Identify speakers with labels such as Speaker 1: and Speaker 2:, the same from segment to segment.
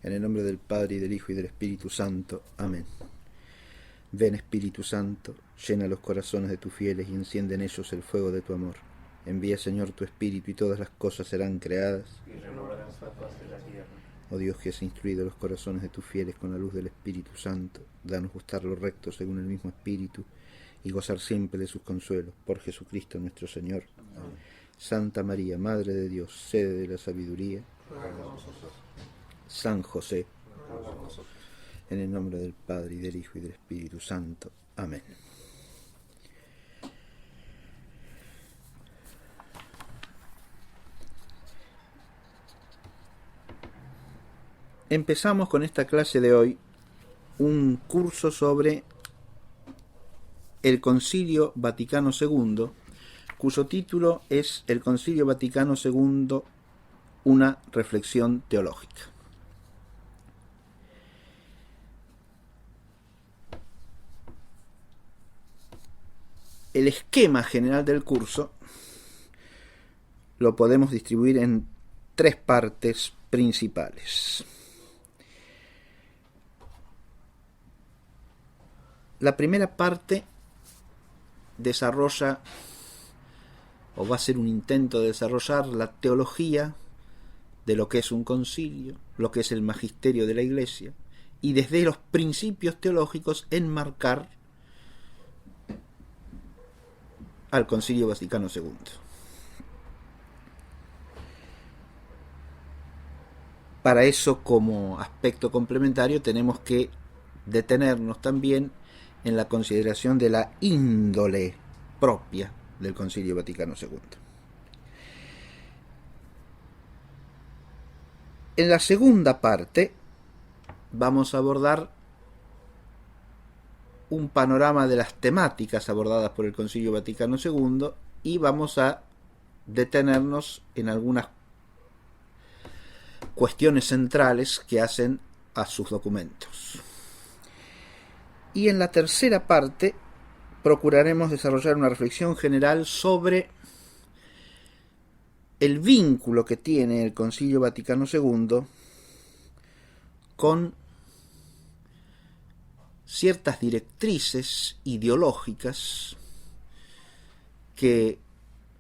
Speaker 1: En el nombre del Padre, y del Hijo, y del Espíritu Santo. Amén. Ven, Espíritu Santo, llena los corazones de tus fieles y enciende en ellos el fuego de tu amor. Envía, Señor, tu Espíritu, y todas las cosas serán creadas.
Speaker 2: Y renovarán la faz de la tierra.
Speaker 1: Oh Dios, que has instruido los corazones de tus fieles con la luz del Espíritu Santo, danos gustar lo recto según el mismo Espíritu, y gozar siempre de sus consuelos. Por Jesucristo nuestro Señor. Amén. Santa María, Madre de Dios, sede de la sabiduría. San José, en el nombre del Padre, y del Hijo, y del Espíritu Santo. Amén. Empezamos con esta clase de hoy un curso sobre el Concilio Vaticano II, cuyo título es El Concilio Vaticano II, una reflexión teológica. El esquema general del curso lo podemos distribuir en tres partes principales. La primera parte desarrolla, o va a ser un intento de desarrollar, la teología de lo que es un concilio, lo que es el magisterio de la Iglesia, y desde los principios teológicos enmarcar al Concilio Vaticano II. Para eso, como aspecto complementario, tenemos que detenernos también en la consideración de la índole propia del Concilio Vaticano II. En la segunda parte vamos a abordar un panorama de las temáticas abordadas por el Concilio Vaticano II y vamos a detenernos en algunas cuestiones centrales que hacen a sus documentos. Y en la tercera parte procuraremos desarrollar una reflexión general sobre el vínculo que tiene el Concilio Vaticano II con ciertas directrices ideológicas que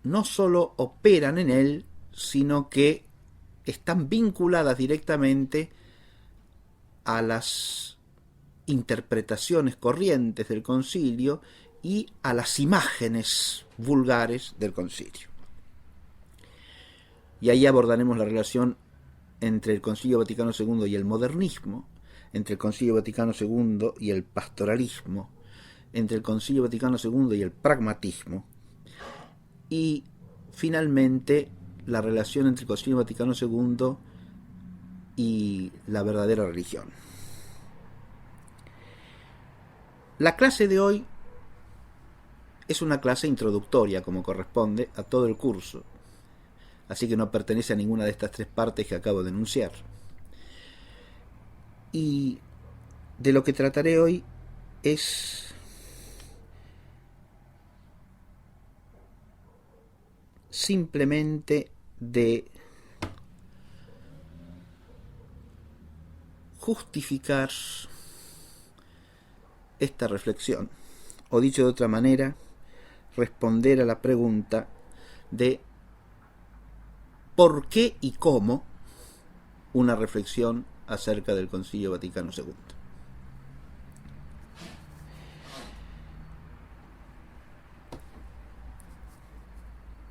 Speaker 1: no solo operan en él, sino que están vinculadas directamente a las interpretaciones corrientes del concilio y a las imágenes vulgares del concilio. Y ahí abordaremos la relación entre el Concilio Vaticano II y el modernismo, entre el Concilio Vaticano II y el pastoralismo, entre el Concilio Vaticano II y el pragmatismo, y finalmente la relación entre el Concilio Vaticano II y la verdadera religión. La clase de hoy es una clase introductoria, como corresponde a todo el curso, así que no pertenece a ninguna de estas tres partes que acabo de enunciar. Y de lo que trataré hoy es simplemente de justificar esta reflexión, o dicho de otra manera, responder a la pregunta de por qué y cómo una reflexión acerca del Concilio Vaticano II.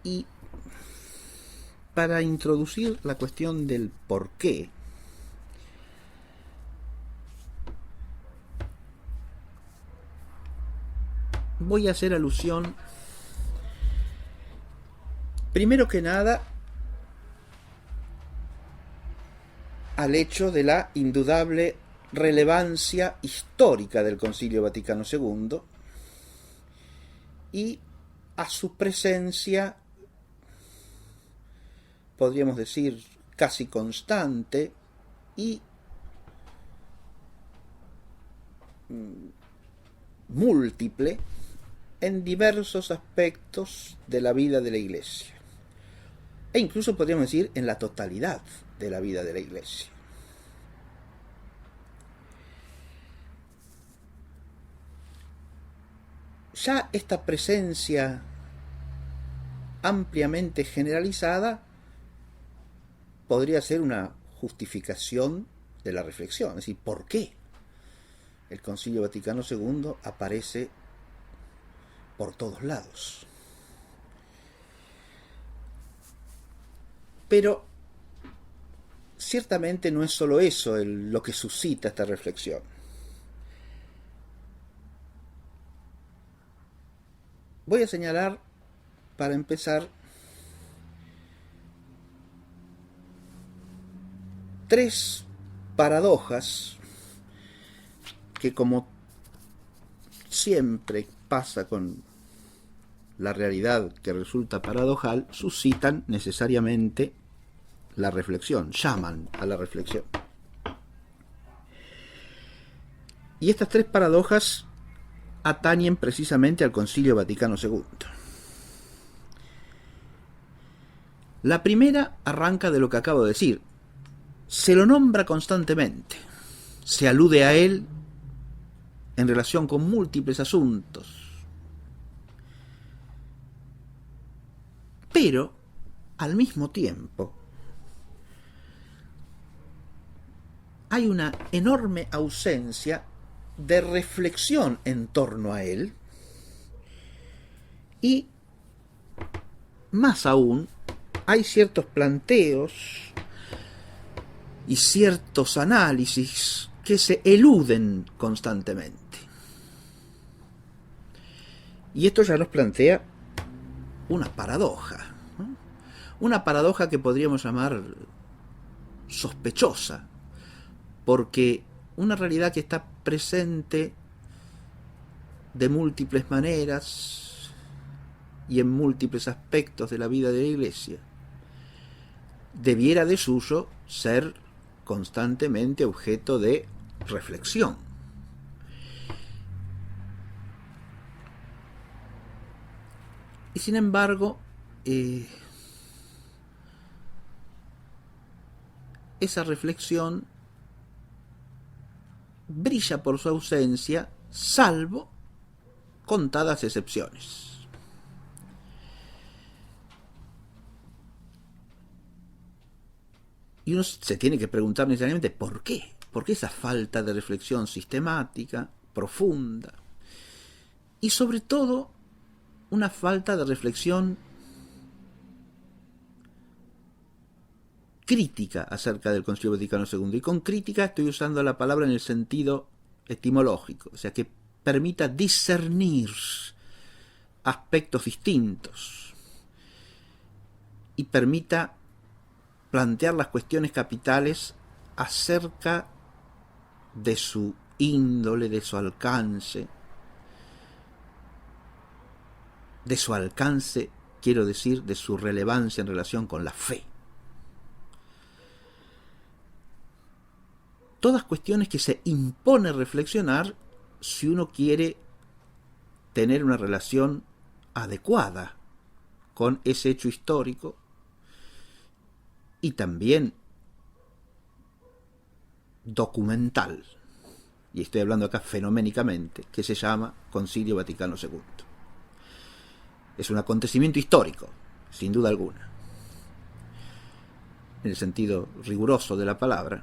Speaker 1: Y para introducir la cuestión del por qué, voy a hacer alusión, primero que nada, al hecho de la indudable relevancia histórica del Concilio Vaticano II y a su presencia, podríamos decir, casi constante y múltiple en diversos aspectos de la vida de la Iglesia, e incluso podríamos decir en la totalidad de la vida de la Iglesia. ya esta presencia ampliamente generalizada podría ser una justificación de la reflexión. Es decir, ¿por qué el Concilio Vaticano II aparece por todos lados? Pero ciertamente no es solo eso lo que suscita esta reflexión. Voy a señalar, para empezar, tres paradojas que, como siempre pasa con la realidad que resulta paradojal, suscitan necesariamente la reflexión, llaman a la reflexión. Y estas tres paradojas atañen precisamente al Concilio Vaticano II. La primera arranca de lo que acabo de decir. Se lo nombra constantemente, se alude a él en relación con múltiples asuntos. Pero, al mismo tiempo, hay una enorme ausencia de reflexión en torno a él y, más aún, hay ciertos planteos y ciertos análisis que se eluden constantemente. Y esto ya nos plantea una paradoja, ¿no? Una paradoja que podríamos llamar sospechosa, porque una realidad que está presente de múltiples maneras y en múltiples aspectos de la vida de la Iglesia, debiera de suyo ser constantemente objeto de reflexión. Y sin embargo, esa reflexión brilla por su ausencia, salvo contadas excepciones. Y uno se tiene que preguntar necesariamente ¿por qué? ¿Por qué esa falta de reflexión sistemática, profunda? Y sobre todo, una falta de reflexión crítica acerca del Concilio Vaticano II. Y con crítica estoy usando la palabra en el sentido etimológico, o sea, que permita discernir aspectos distintos y permita plantear las cuestiones capitales acerca de su índole, de su alcance, quiero decir, de su relevancia en relación con la fe. Todas cuestiones que se impone reflexionar si uno quiere tener una relación adecuada con ese hecho histórico y también documental, y estoy hablando acá fenoménicamente, que se llama Concilio Vaticano II. Es un acontecimiento histórico, sin duda alguna, en el sentido riguroso de la palabra.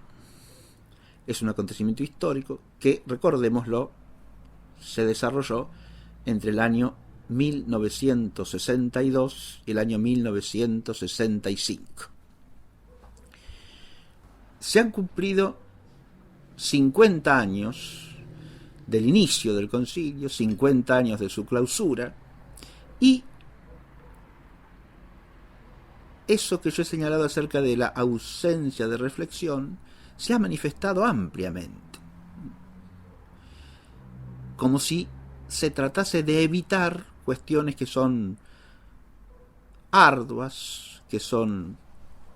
Speaker 1: Es un acontecimiento histórico que, recordémoslo, se desarrolló entre el año 1962 y el año 1965. Se han cumplido 50 años del inicio del concilio, 50 años de su clausura, y eso que yo he señalado acerca de la ausencia de reflexión se ha manifestado ampliamente, como si se tratase de evitar cuestiones que son arduas, que son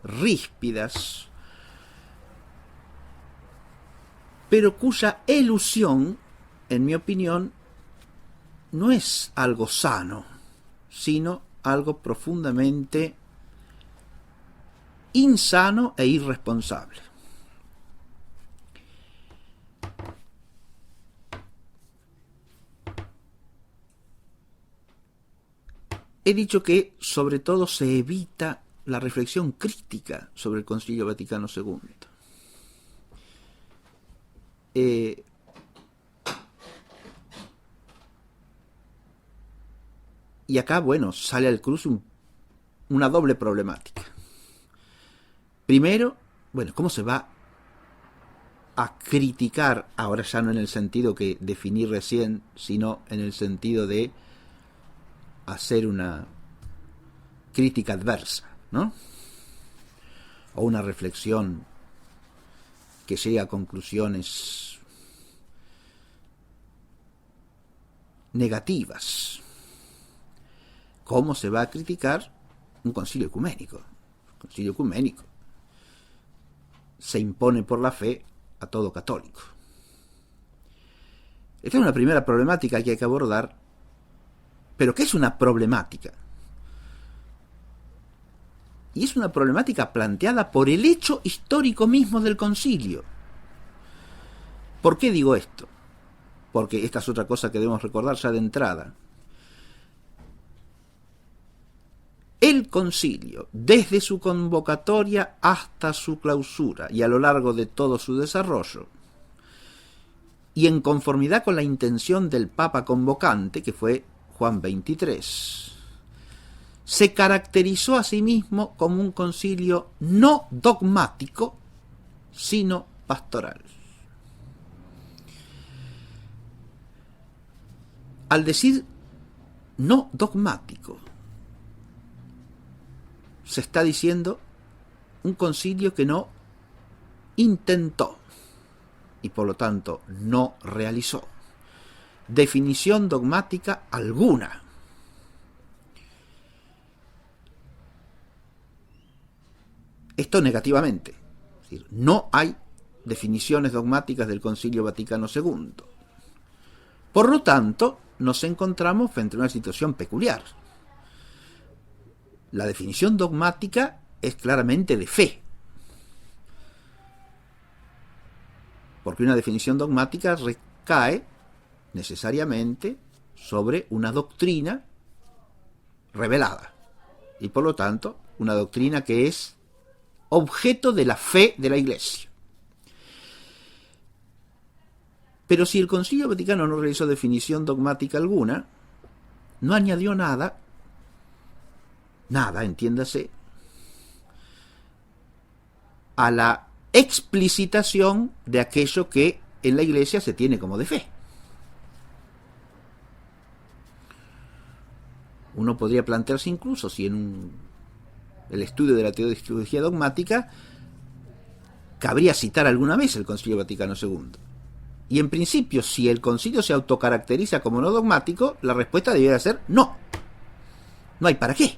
Speaker 1: ríspidas, pero cuya elusión, en mi opinión, no es algo sano, sino algo profundamente insano e irresponsable. he dicho que sobre todo se evita la reflexión crítica sobre el Concilio Vaticano II. Y acá, bueno, sale al cruce una doble problemática. Primero, bueno, ¿cómo se va a criticar, ahora ya no en el sentido que definí recién, sino en el sentido de hacer una crítica adversa, ¿no? O una reflexión que llegue a conclusiones negativas? ¿Cómo se va a criticar un concilio ecuménico? El concilio ecuménico se impone por la fe a todo católico. Esta es una primera problemática que hay que abordar, pero ¿qué es una problemática? Y es una problemática planteada por el hecho histórico mismo del concilio. ¿Por qué digo esto? Porque esta es otra cosa que debemos recordar ya de entrada. El concilio, desde su convocatoria hasta su clausura y a lo largo de todo su desarrollo, y en conformidad con la intención del Papa convocante, que fue Juan XXIII, se caracterizó a sí mismo como un concilio no dogmático, sino pastoral. Al decir no dogmático, se está diciendo un concilio que no intentó y por lo tanto no realizó definición dogmática alguna. Esto negativamente, es decir, no hay definiciones dogmáticas del Concilio Vaticano II. Por lo tanto, nos encontramos frente a una situación peculiar. La definición dogmática es claramente de fe, porque una definición dogmática recae necesariamente sobre una doctrina revelada, y por lo tanto una doctrina que es objeto de la fe de la Iglesia. Pero si el Concilio Vaticano no realizó definición dogmática alguna, no añadió nada, entiéndase, a la explicitación de aquello que en la Iglesia se tiene como de fe. Uno podría plantearse incluso si en el estudio de la teología dogmática cabría citar alguna vez el Concilio Vaticano II. Y en principio, si el concilio se autocaracteriza como no dogmático, la respuesta debería ser no. No hay para qué.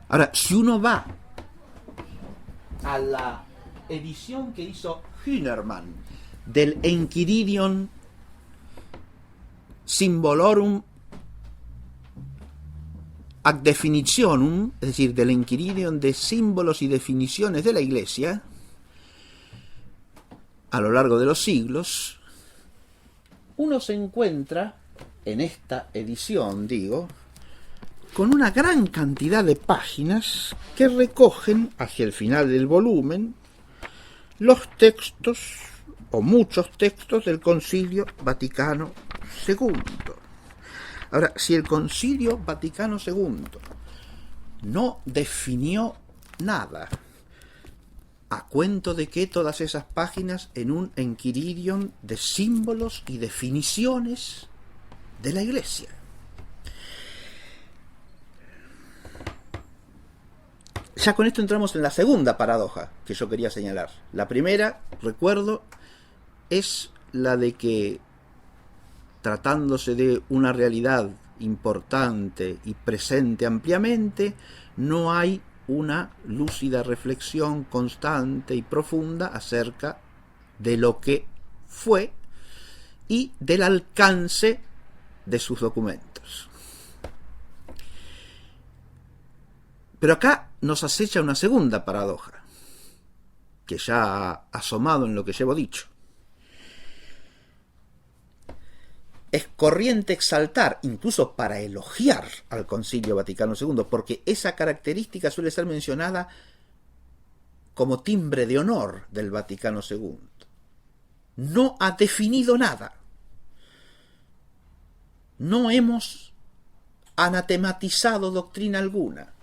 Speaker 1: Ahora, si uno va a la edición que hizo Hünermann del Enchiridion Symbolorum ad Definitionum, es decir, del Enchiridion de símbolos y definiciones de la Iglesia, a lo largo de los siglos, uno se encuentra en esta edición, con una gran cantidad de páginas que recogen hacia el final del volumen los textos o muchos textos del Concilio Vaticano II. Ahora, si el Concilio Vaticano II no definió nada, ¿a cuento de qué todas esas páginas en un Enchiridion de símbolos y definiciones de la Iglesia? Ya con esto entramos en la segunda paradoja que yo quería señalar. La primera, recuerdo, es la de que, tratándose de una realidad importante y presente ampliamente, no hay una lúcida reflexión constante y profunda acerca de lo que fue y del alcance de sus documentos. Pero acá nos acecha una segunda paradoja, que ya ha asomado en lo que llevo dicho. es corriente exaltar, incluso para elogiar al Concilio Vaticano II, porque esa característica suele ser mencionada como timbre de honor del Vaticano II. No ha definido nada. No hemos anatematizado doctrina alguna.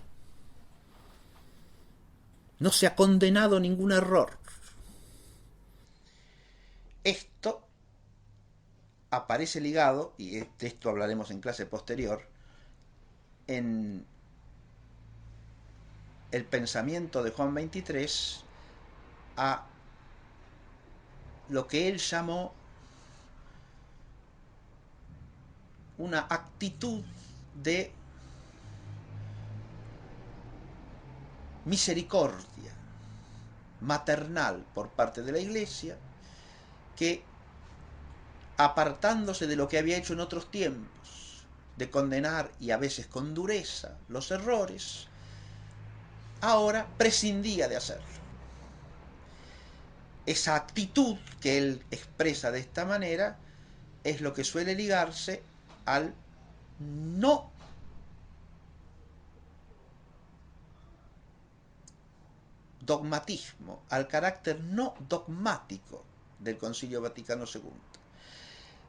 Speaker 1: No se ha condenado ningún error. Esto aparece ligado, y de esto hablaremos en clase posterior, en el pensamiento de Juan XXIII a lo que él llamó una actitud de misericordia maternal por parte de la Iglesia, que, apartándose de lo que había hecho en otros tiempos, de condenar y a veces con dureza los errores, ahora prescindía de hacerlo. Esa actitud que él expresa de esta manera es lo que suele ligarse al no dogmatismo, al carácter no dogmático del Concilio Vaticano II,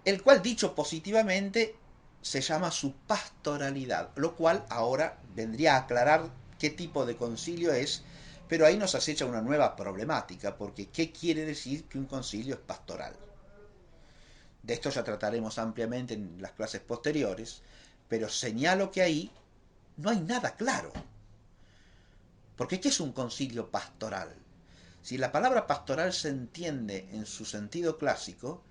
Speaker 1: el cual, dicho positivamente, se llama su pastoralidad, lo cual ahora vendría a aclarar qué tipo de concilio es, pero ahí nos acecha una nueva problemática, porque ¿qué quiere decir que un concilio es pastoral? De esto ya trataremos ampliamente en las clases posteriores, pero señalo que ahí no hay nada claro. Porque ¿qué es un concilio pastoral? Si la palabra pastoral se entiende en su sentido clásico,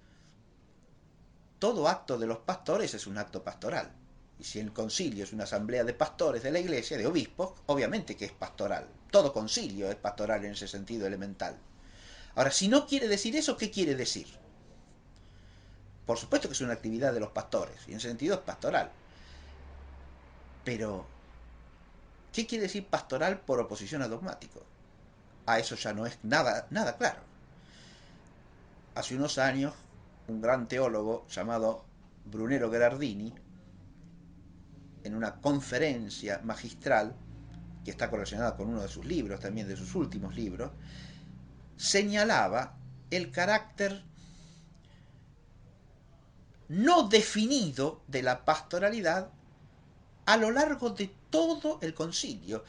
Speaker 1: todo acto de los pastores es un acto pastoral. Y si el concilio es una asamblea de pastores de la iglesia, de obispos, obviamente que es pastoral. Todo concilio es pastoral en ese sentido elemental. Ahora, si no quiere decir eso, ¿qué quiere decir? Por supuesto que es una actividad de los pastores, y en ese sentido es pastoral. Pero, ¿qué quiere decir pastoral por oposición a dogmático? A eso ya no es nada claro. Hace unos años, un gran teólogo llamado Brunero Gherardini, en una conferencia magistral, que está correlacionada con uno de sus libros, también de sus últimos libros, señalaba el carácter no definido de la pastoralidad a lo largo de todo el concilio.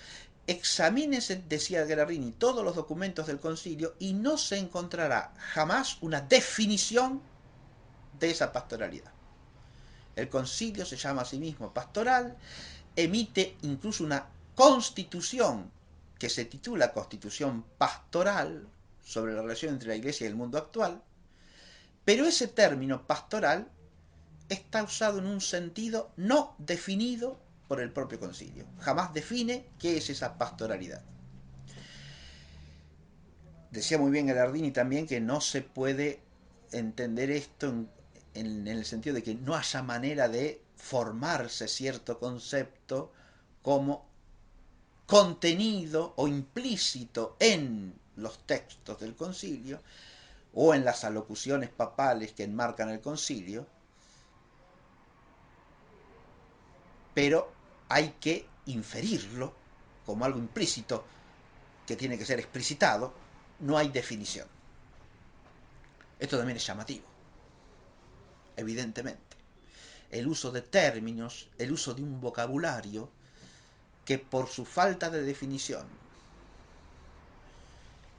Speaker 1: Examínese, decía Gherardini, todos los documentos del concilio y no se encontrará jamás una definición de esa pastoralidad. El concilio se llama a sí mismo pastoral, emite incluso una constitución que se titula Constitución Pastoral sobre la relación entre la Iglesia y el mundo actual, pero ese término pastoral está usado en un sentido no definido por el propio concilio. Jamás define qué es esa pastoralidad. Decía muy bien Gherardini también que no se puede entender esto en el sentido de que no haya manera de formarse cierto concepto como contenido o implícito en los textos del concilio o en las alocuciones papales que enmarcan el concilio, pero hay que inferirlo como algo implícito que tiene que ser explicitado. No hay definición. Esto también es llamativo, evidentemente. El uso de términos, el uso de un vocabulario que por su falta de definición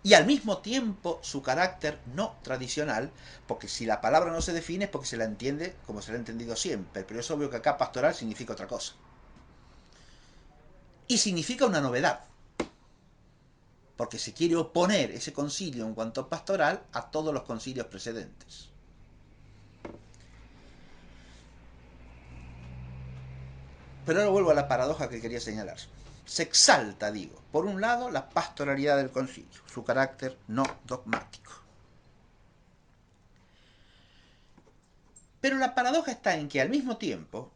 Speaker 1: y al mismo tiempo su carácter no tradicional, porque si la palabra no se define es porque se la entiende como se la ha entendido siempre, pero es obvio que acá pastoral significa otra cosa. Y significa una novedad, porque se quiere oponer ese concilio en cuanto pastoral a todos los concilios precedentes. Pero ahora vuelvo a la paradoja que quería señalar. Se exalta, digo, por un lado, la pastoralidad del concilio, su carácter no dogmático. Pero la paradoja está en que al mismo tiempo,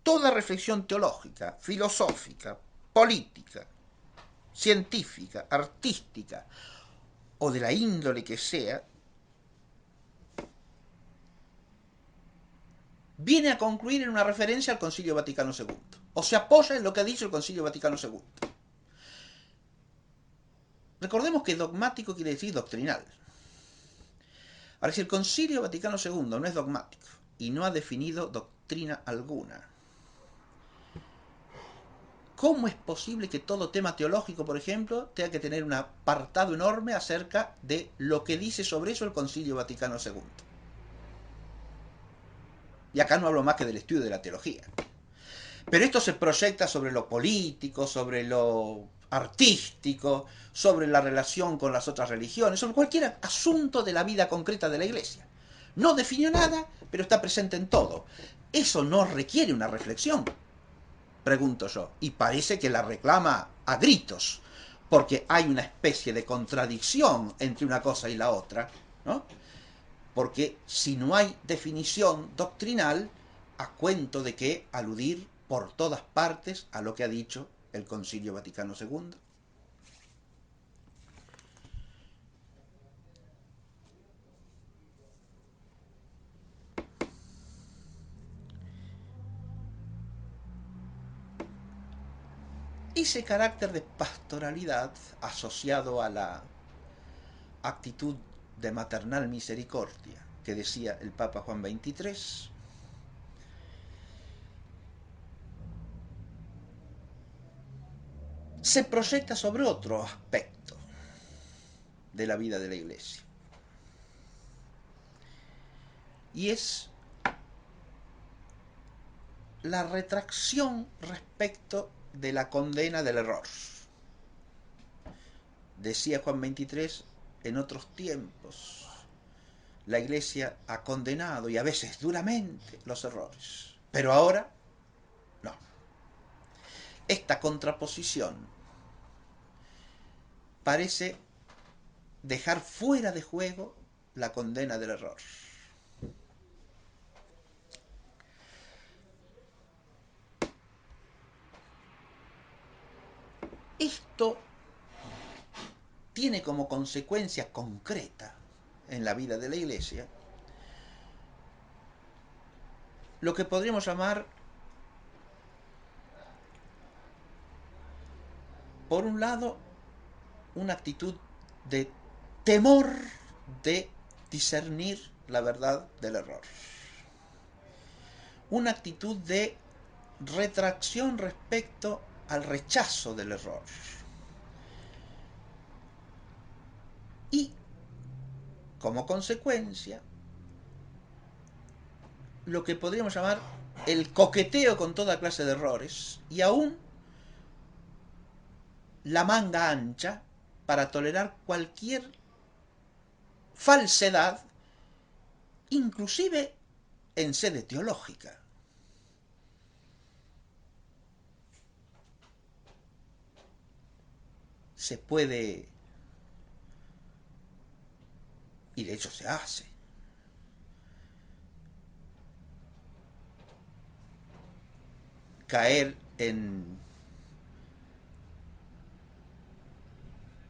Speaker 1: toda reflexión teológica, filosófica, política, científica, artística o de la índole que sea, viene a concluir en una referencia al Concilio Vaticano II, o se apoya en lo que ha dicho el Concilio Vaticano II. Recordemos que dogmático quiere decir doctrinal. Ahora, si el Concilio Vaticano II no es dogmático y no ha definido doctrina alguna, ¿cómo es posible que todo tema teológico, por ejemplo, tenga que tener un apartado enorme acerca de lo que dice sobre eso el Concilio Vaticano II? Y acá no hablo más que del estudio de la teología. Pero esto se proyecta sobre lo político, sobre lo artístico, sobre la relación con las otras religiones, sobre cualquier asunto de la vida concreta de la Iglesia. No definió nada, pero está presente en todo. ¿Eso no requiere una reflexión? Pregunto yo. Y parece que la reclama a gritos, porque hay una especie de contradicción entre una cosa y la otra, ¿no? Porque si no hay definición doctrinal, a cuento de qué aludir por todas partes a lo que ha dicho el Concilio Vaticano II. Ese carácter de pastoralidad asociado a la actitud de maternal misericordia que decía el Papa Juan XXIII se proyecta sobre otro aspecto de la vida de la Iglesia, y es la retracción respecto de la condena del error. Decía Juan XXIII, en otros tiempos la Iglesia ha condenado, y a veces duramente, los errores, pero ahora no. Esta contraposición parece dejar fuera de juego la condena del error. Esto tiene como consecuencia concreta en la vida de la Iglesia lo que podríamos llamar, por un lado, una actitud de temor de discernir la verdad del error, una actitud de retracción respecto al rechazo del error, y como consecuencia lo que podríamos llamar el coqueteo con toda clase de errores, y aún la manga ancha para tolerar cualquier falsedad, inclusive en sede teológica. Se puede, y de hecho se hace, caer en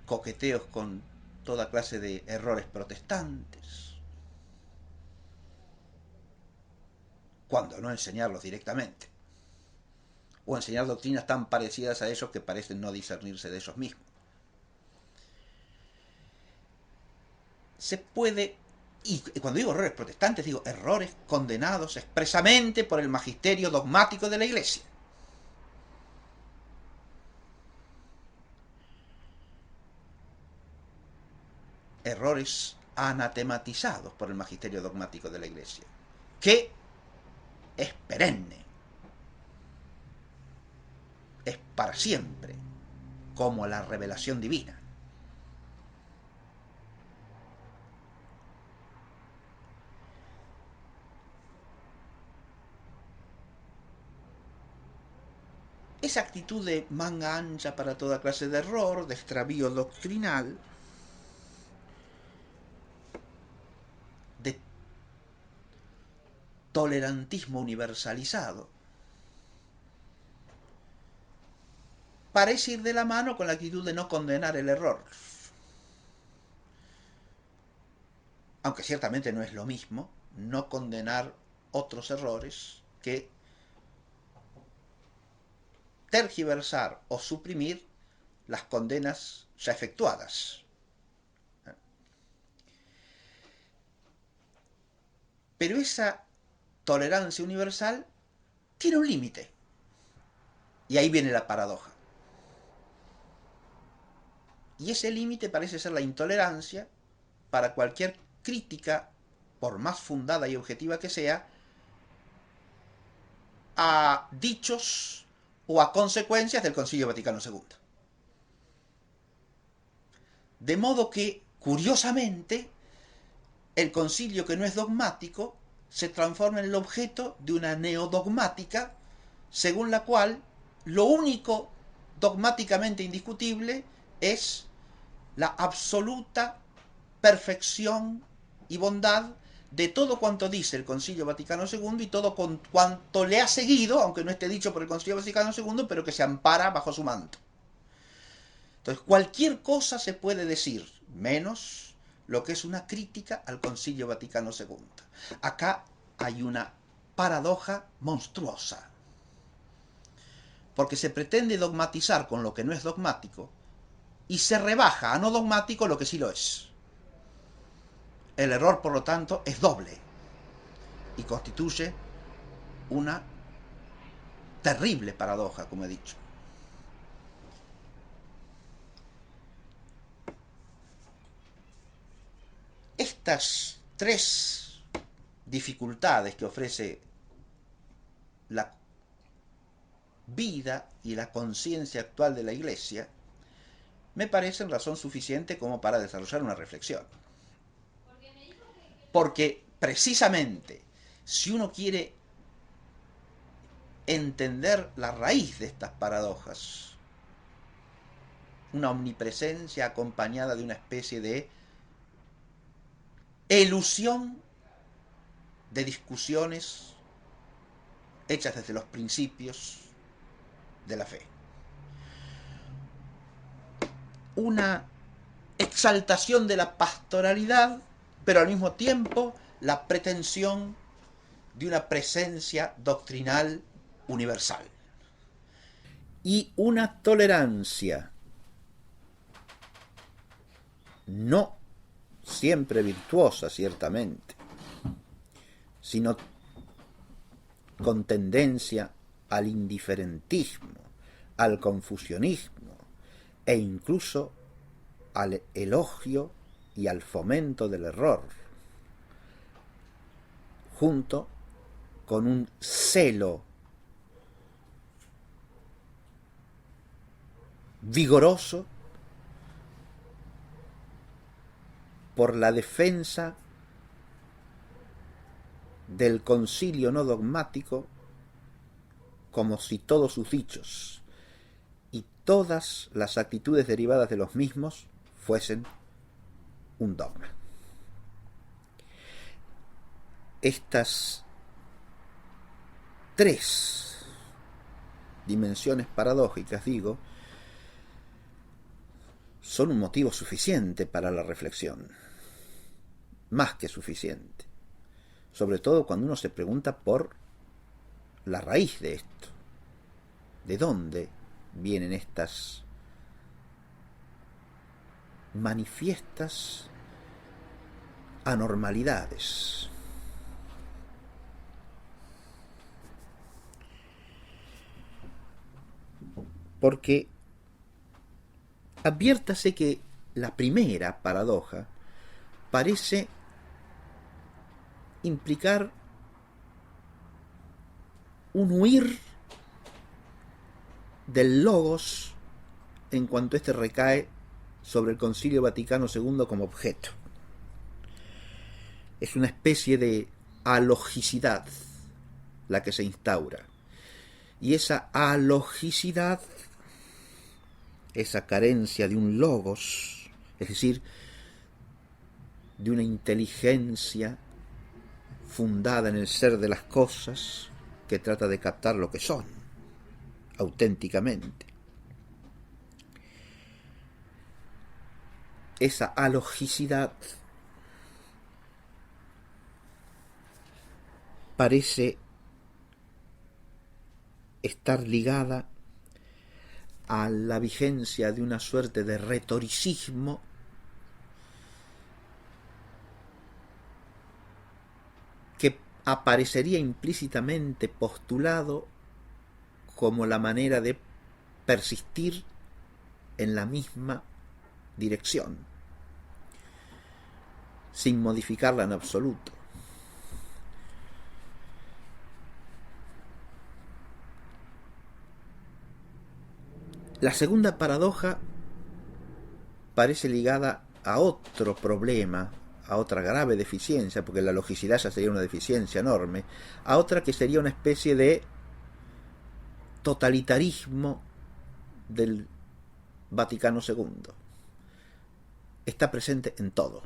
Speaker 1: coqueteos con toda clase de errores protestantes, cuando no enseñarlos directamente, o enseñar doctrinas tan parecidas a ellos que parecen no discernirse de ellos mismos. Se puede, y cuando digo errores protestantes, digo errores condenados expresamente por el magisterio dogmático de la Iglesia. Errores anatematizados por el magisterio dogmático de la Iglesia, que es perenne, es para siempre, como la revelación divina. Esa actitud de manga ancha para toda clase de error, de extravío doctrinal, de tolerantismo universalizado, parece ir de la mano con la actitud de no condenar el error. Aunque ciertamente no es lo mismo no condenar otros errores que tergiversar o suprimir las condenas ya efectuadas. Pero esa tolerancia universal tiene un límite. Y ahí viene la paradoja. Y ese límite parece ser la intolerancia para cualquier crítica, por más fundada y objetiva que sea, a dichos o a consecuencias del Concilio Vaticano II. De modo que, curiosamente, el concilio que no es dogmático se transforma en el objeto de una neodogmática, según la cual lo único dogmáticamente indiscutible es la absoluta perfección y bondad de todo cuanto dice el Concilio Vaticano II y todo cuanto le ha seguido, aunque no esté dicho por el Concilio Vaticano II, pero que se ampara bajo su manto. Entonces, cualquier cosa se puede decir, menos lo que es una crítica al Concilio Vaticano II. Acá hay una paradoja monstruosa, porque se pretende dogmatizar con lo que no es dogmático y se rebaja a no dogmático lo que sí lo es. El error, por lo tanto, es doble y constituye una terrible paradoja, como he dicho. Estas tres dificultades que ofrece la vida y la conciencia actual de la Iglesia me parecen razón suficiente como para desarrollar una reflexión. Porque precisamente si uno quiere entender la raíz de estas paradojas, una omnipresencia acompañada de una especie de elusión de discusiones hechas desde los principios de la fe. Una exaltación de la pastoralidad, pero al mismo tiempo la pretensión de una presencia doctrinal universal. Y una tolerancia no siempre virtuosa, ciertamente, sino con tendencia al indiferentismo, al confusionismo e incluso al elogio y al fomento del error, junto con un celo vigoroso por la defensa del concilio no dogmático, como si todos sus dichos y todas las actitudes derivadas de los mismos fuesen un dogma. Estas tres dimensiones paradójicas, digo, son un motivo suficiente para la reflexión, más que suficiente, sobre todo cuando uno se pregunta por la raíz de esto, de dónde vienen estas manifiestas anormalidades. Porque adviértase que la primera paradoja parece implicar un huir del logos en cuanto éste recae sobre el Concilio Vaticano II como objeto. Es una especie de alogicidad la que se instaura. Y esa alogicidad, esa carencia de un logos, es decir, de una inteligencia fundada en el ser de las cosas, que trata de captar lo que son, auténticamente. Esa alogicidad parece estar ligada a la vigencia de una suerte de retoricismo que aparecería implícitamente postulado como la manera de persistir en la misma dirección, sin modificarla en absoluto. La segunda paradoja parece ligada a otro problema, a otra grave deficiencia, porque la logicidad ya sería una deficiencia enorme, a otra que sería una especie de totalitarismo del Vaticano II. Está presente en todo,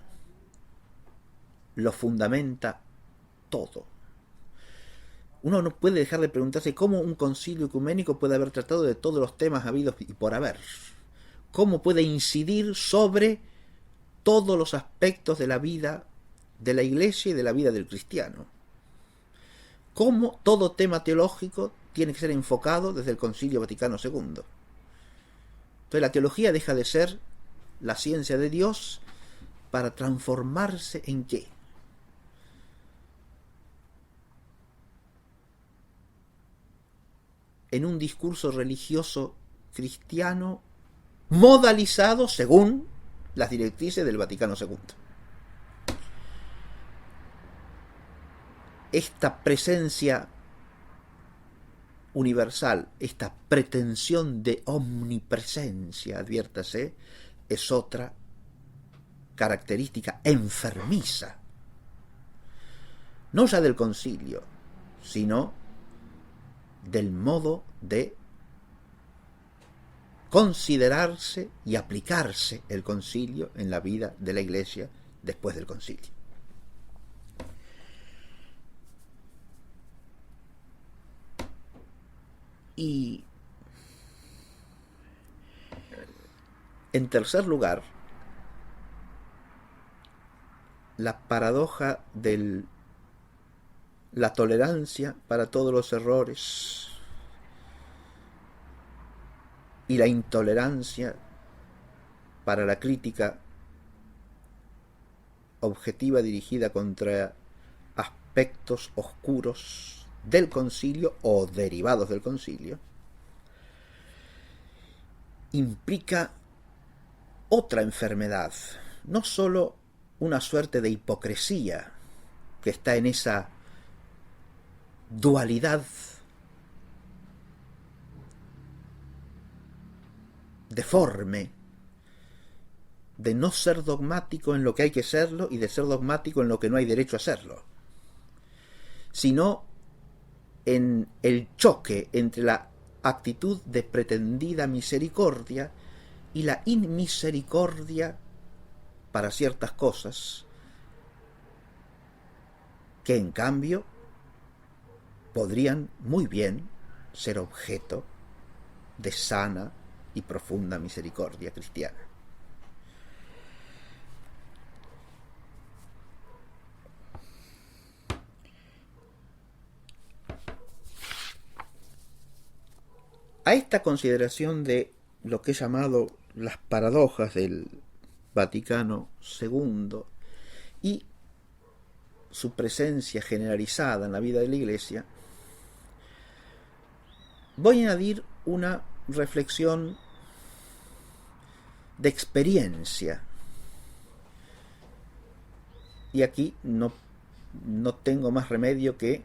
Speaker 1: lo fundamenta todo. Uno no puede dejar de preguntarse cómo un concilio ecuménico puede haber tratado de todos los temas habidos y por haber. Cómo puede incidir sobre todos los aspectos de la vida de la Iglesia y de la vida del cristiano. Cómo todo tema teológico tiene que ser enfocado desde el Concilio Vaticano II. Entonces la teología deja de ser la ciencia de Dios para transformarse ¿en qué? En un discurso religioso cristiano modalizado según las directrices del Vaticano II. Esta presencia universal, esta pretensión de omnipresencia, adviértase, es otra característica enfermiza, no ya del concilio, sino del modo de considerarse y aplicarse el concilio en la vida de la Iglesia después del concilio. Y en tercer lugar, la paradoja de la tolerancia para todos los errores y la intolerancia para la crítica objetiva dirigida contra aspectos oscuros del concilio o derivados del concilio, implica otra enfermedad, no sólo una suerte de hipocresía que está en esa dualidad deforme de no ser dogmático en lo que hay que serlo y de ser dogmático en lo que no hay derecho a serlo, sino en el choque entre la actitud de pretendida misericordia y la inmisericordia para ciertas cosas que en cambio podrían muy bien ser objeto de sana y profunda misericordia cristiana. A esta consideración de lo que he llamado las paradojas del Vaticano II y su presencia generalizada en la vida de la Iglesia, voy a añadir una reflexión de experiencia. Y aquí no tengo más remedio que,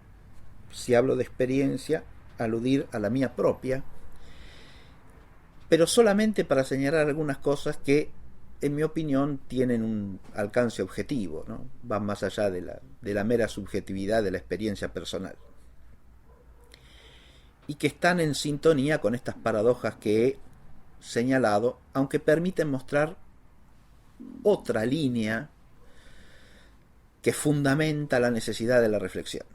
Speaker 1: si hablo de experiencia, aludir a la mía propia, pero solamente para señalar algunas cosas que, en mi opinión, tienen un alcance objetivo, ¿no? Van más allá de la mera subjetividad de la experiencia personal, y que están en sintonía con estas paradojas que he señalado, aunque permiten mostrar otra línea que fundamenta la necesidad de la reflexión.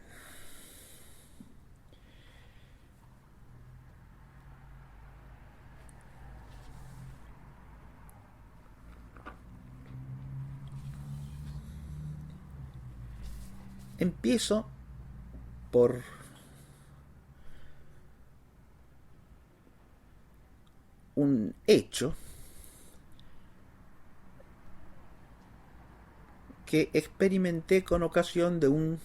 Speaker 1: Empiezo por un hecho que experimenté con ocasión de unas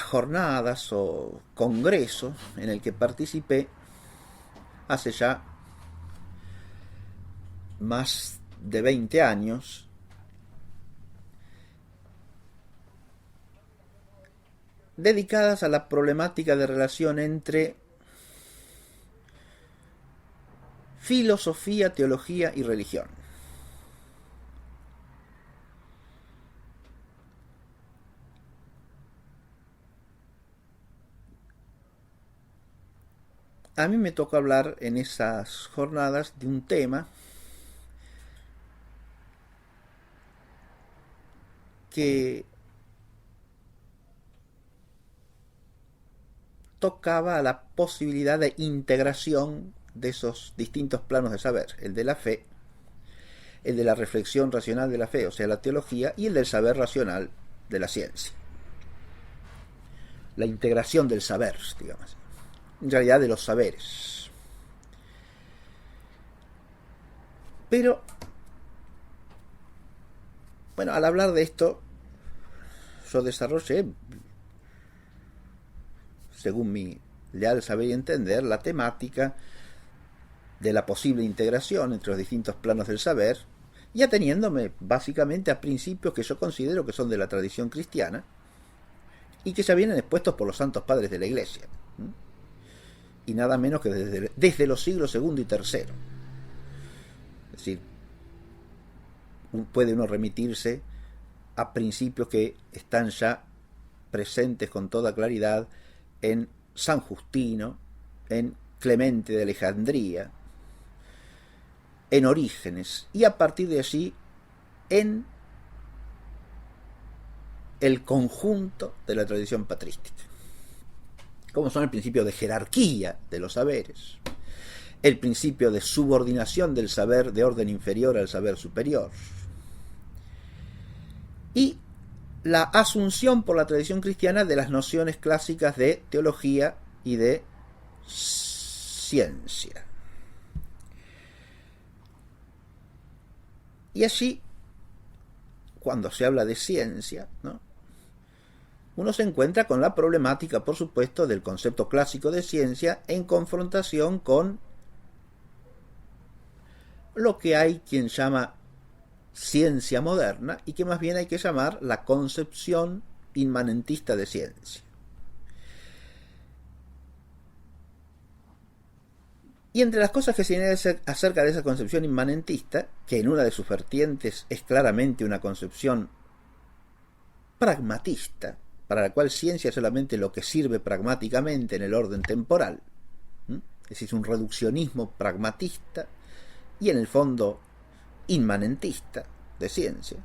Speaker 1: jornadas o congreso en el que participé hace ya más de 20 años, dedicadas a la problemática de relación entre filosofía, teología y religión. A mí me tocó hablar en esas jornadas de un tema que tocaba a la posibilidad de integración de esos distintos planos de saber, el de la fe, el de la reflexión racional de la fe, o sea, la teología, y el del saber racional de la ciencia. La integración del saber, digamos, en realidad de los saberes. Pero, bueno, al hablar de esto, yo desarrollé, según mi leal saber y entender, la temática de la posible integración entre los distintos planos del saber, y ateniéndome básicamente a principios que yo considero que son de la tradición cristiana y que ya vienen expuestos por los santos padres de la Iglesia, y nada menos que desde los siglos II y III. Es decir, puede uno remitirse a principios que están ya presentes con toda claridad en San Justino, en Clemente de Alejandría, en Orígenes, y a partir de allí en el conjunto de la tradición patrística, como son el principio de jerarquía de los saberes, el principio de subordinación del saber de orden inferior al saber superior, y la asunción por la tradición cristiana de las nociones clásicas de teología y de ciencia. Y allí, cuando se habla de ciencia, ¿no?, uno se encuentra con la problemática, por supuesto, del concepto clásico de ciencia en confrontación con lo que hay quien llama ciencia moderna y que más bien hay que llamar la concepción inmanentista de ciencia. Y entre las cosas que se señalan acerca de esa concepción inmanentista, que en una de sus vertientes es claramente una concepción pragmatista, para la cual ciencia es solamente lo que sirve pragmáticamente en el orden temporal, es decir, es un reduccionismo pragmatista y en el fondo inmanentista de ciencia,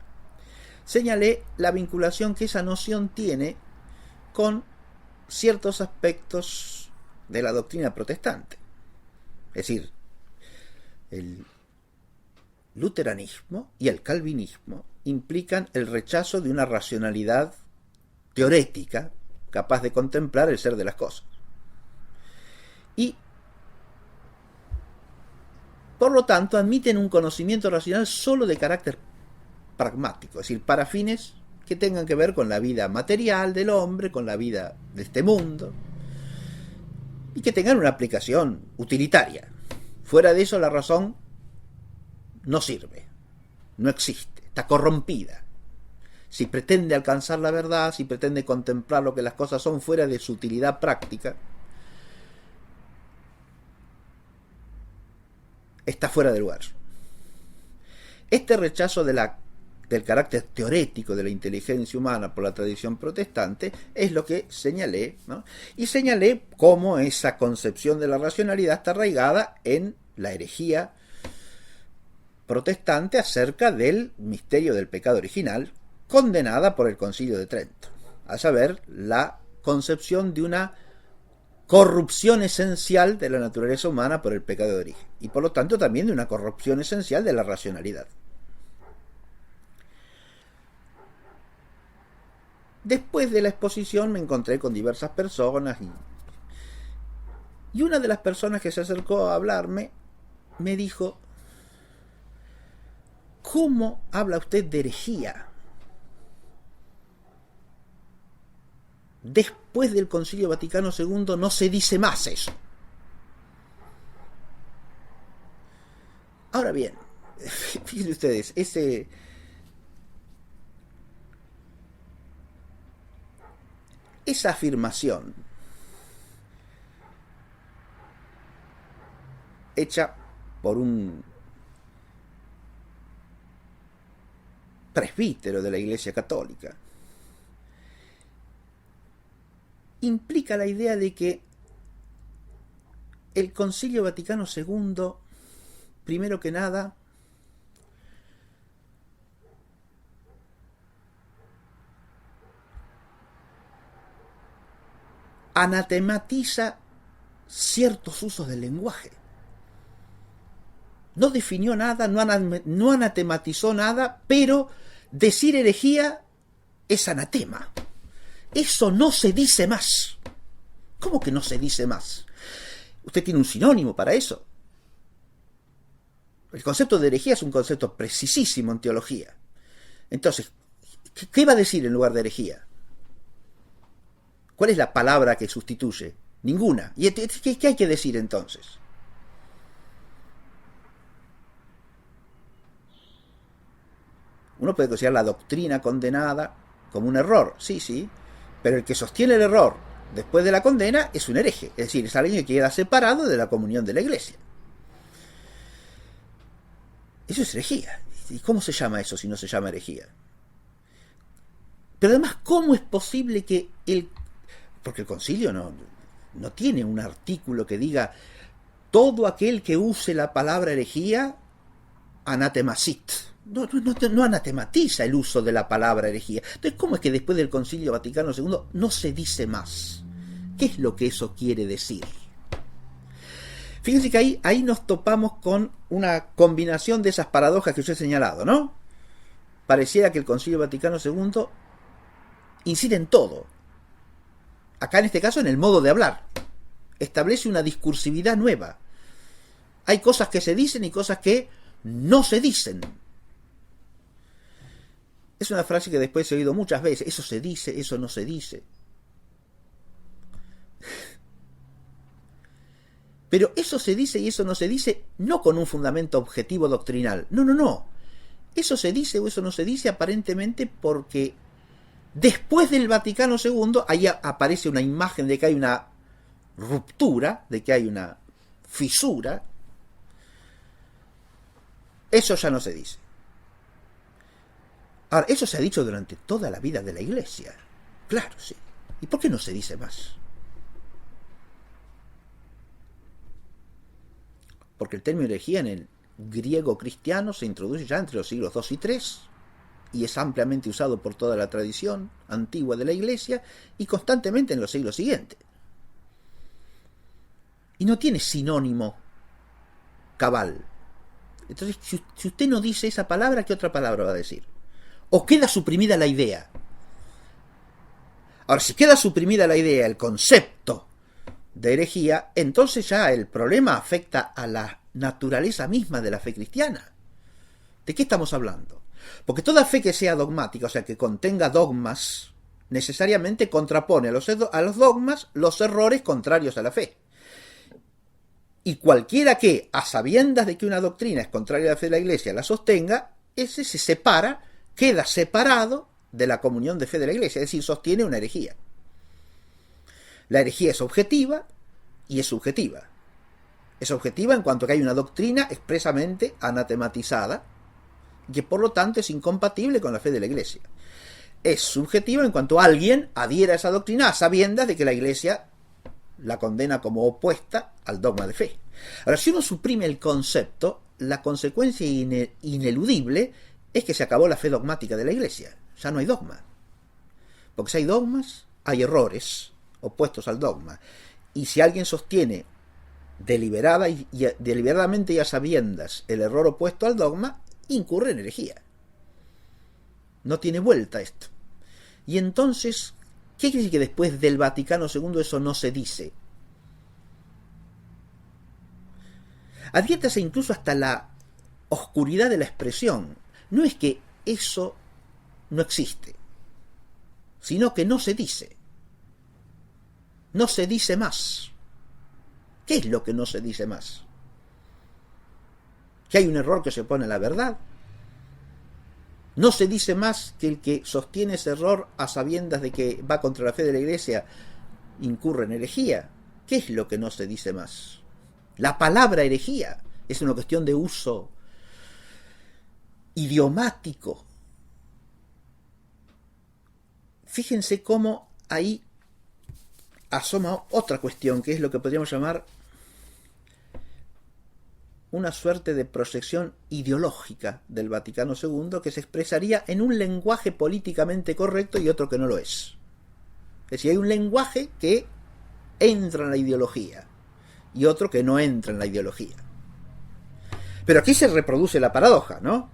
Speaker 1: señalé la vinculación que esa noción tiene con ciertos aspectos de la doctrina protestante. Es decir, el luteranismo y el calvinismo implican el rechazo de una racionalidad teorética capaz de contemplar el ser de las cosas. Y, por lo tanto, admiten un conocimiento racional solo de carácter pragmático, es decir, para fines que tengan que ver con la vida material del hombre, con la vida de este mundo, y que tengan una aplicación utilitaria. Fuera de eso, la razón no sirve, no existe, está corrompida. Si pretende alcanzar la verdad, si pretende contemplar lo que las cosas son fuera de su utilidad práctica, está fuera de lugar. Este rechazo del carácter teorético de la inteligencia humana por la tradición protestante es lo que señalé, ¿no? Y señalé cómo esa concepción de la racionalidad está arraigada en la herejía protestante acerca del misterio del pecado original, condenada por el Concilio de Trento, a saber, la concepción de una corrupción esencial de la naturaleza humana por el pecado de origen, y por lo tanto también de una corrupción esencial de la racionalidad. después de la exposición me encontré con diversas personas y una de las personas que se acercó a hablarme me dijo: ¿cómo habla usted de herejía? Después del Concilio Vaticano II no se dice más eso. Ahora bien, fíjense ustedes, esa afirmación hecha por un presbítero de la Iglesia Católica implica la idea de que el Concilio Vaticano II, primero que nada, anatematiza ciertos usos del lenguaje. No definió nada, no anatematizó nada, pero decir herejía es anatema. Eso no se dice más. ¿Cómo que no se dice más? Usted tiene un sinónimo para eso. El concepto de herejía es un concepto precisísimo en teología. Entonces, ¿qué va a decir en lugar de herejía? ¿Cuál es la palabra que sustituye? Ninguna. ¿Y qué hay que decir entonces? Uno puede considerar la doctrina condenada como un error, sí, pero el que sostiene el error después de la condena es un hereje, es decir, es alguien que queda separado de la comunión de la Iglesia. Eso es herejía. ¿Y cómo se llama eso si no se llama herejía? Pero además, ¿cómo es posible que porque el concilio no tiene un artículo que diga todo aquel que use la palabra herejía, anatemacit? No anatematiza el uso de la palabra herejía. Entonces, ¿cómo es que después del Concilio Vaticano II no se dice más? ¿Qué es lo que eso quiere decir? Fíjense que ahí nos topamos con una combinación de esas paradojas que yo he señalado, ¿no? Pareciera que el Concilio Vaticano II incide en todo. Acá en este caso en el modo de hablar. Establece una discursividad nueva. Hay cosas que se dicen y cosas que no se dicen. Es una frase que después he oído muchas veces. Eso se dice, eso no se dice. Pero eso se dice y eso no se dice no con un fundamento objetivo doctrinal. No. Eso se dice o eso no se dice aparentemente porque después del Vaticano II ahí aparece una imagen de que hay una ruptura, de que hay una fisura. Eso ya no se dice. Ahora, eso se ha dicho durante toda la vida de la Iglesia. Claro, sí. ¿Y por qué no se dice más? Porque el término herejía en el griego cristiano se introduce ya entre los siglos II y III y es ampliamente usado por toda la tradición antigua de la Iglesia y constantemente en los siglos siguientes. Y no tiene sinónimo cabal. Entonces, si usted no dice esa palabra, ¿qué otra palabra va a decir? ¿O queda suprimida la idea? Ahora, si queda suprimida la idea, el concepto de herejía, entonces ya el problema afecta a la naturaleza misma de la fe cristiana. ¿De qué estamos hablando? Porque toda fe que sea dogmática, o sea, que contenga dogmas, necesariamente contrapone a los dogmas los errores contrarios a la fe. Y cualquiera que, a sabiendas de que una doctrina es contraria a la fe de la Iglesia, la sostenga, ese se separa, queda separado de la comunión de fe de la Iglesia, es decir, sostiene una herejía. La herejía es objetiva y es subjetiva. Es objetiva en cuanto que hay una doctrina expresamente anatematizada, que por lo tanto es incompatible con la fe de la Iglesia. Es subjetiva en cuanto alguien adhiera a esa doctrina a sabiendas de que la Iglesia la condena como opuesta al dogma de fe. Ahora, si uno suprime el concepto, la consecuencia ineludible es que se acabó la fe dogmática de la Iglesia. Ya no hay dogma. Porque si hay dogmas, hay errores opuestos al dogma. Y si alguien sostiene deliberadamente y a sabiendas el error opuesto al dogma, incurre en herejía. No tiene vuelta esto. Y entonces, ¿qué quiere decir que después del Vaticano II eso no se dice? Adviértase incluso hasta la oscuridad de la expresión. No es que eso no existe, sino que no se dice. No se dice más. ¿Qué es lo que no se dice más? ¿Que hay un error que se opone a la verdad? No se dice más que el que sostiene ese error a sabiendas de que va contra la fe de la Iglesia incurre en herejía. ¿Qué es lo que no se dice más? La palabra herejía es una cuestión de uso idiomático. Fíjense cómo ahí asoma otra cuestión, que es lo que podríamos llamar una suerte de proyección ideológica del Vaticano II que se expresaría en un lenguaje políticamente correcto y otro que no lo es. Es decir, hay un lenguaje que entra en la ideología y otro que no entra en la ideología. Pero aquí se reproduce la paradoja, ¿no?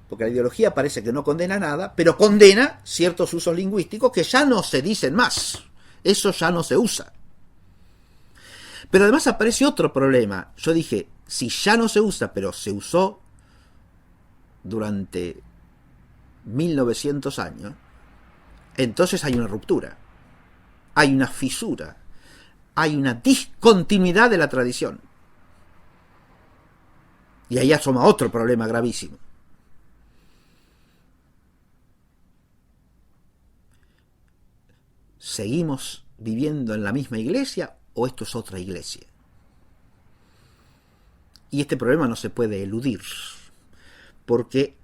Speaker 1: Porque la ideología parece que no condena nada, pero condena ciertos usos lingüísticos que ya no se dicen más. Eso ya no se usa. Pero además aparece otro problema. Yo dije, si ya no se usa, pero se usó durante 1900 años, entonces hay una ruptura, hay una fisura, hay una discontinuidad de la tradición. Y ahí asoma otro problema gravísimo. ¿Seguimos viviendo en la misma iglesia o esto es otra iglesia? Y este problema no se puede eludir, porque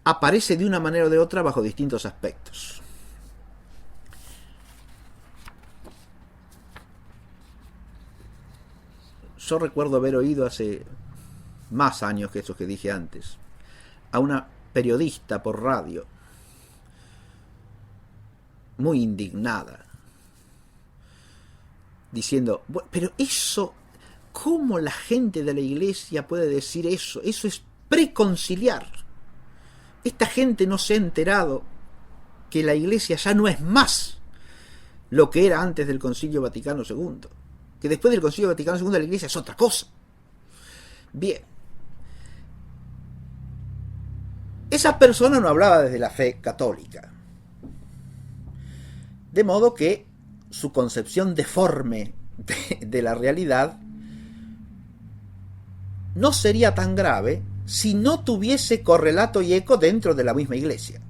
Speaker 1: aparece de una manera o de otra bajo distintos aspectos. Yo recuerdo haber oído hace más años que esos que dije antes a una periodista por radio muy indignada diciendo, bueno, pero eso, ¿cómo la gente de la iglesia puede decir eso? Eso es preconciliar. Esta gente no se ha enterado que la iglesia ya no es más lo que era antes del Concilio Vaticano II. Que después del Concilio Vaticano II la iglesia es otra cosa. Bien. Esa persona no hablaba desde la fe católica. De modo que su concepción deforme de la realidad no sería tan grave si no tuviese correlato y eco dentro de la misma iglesia.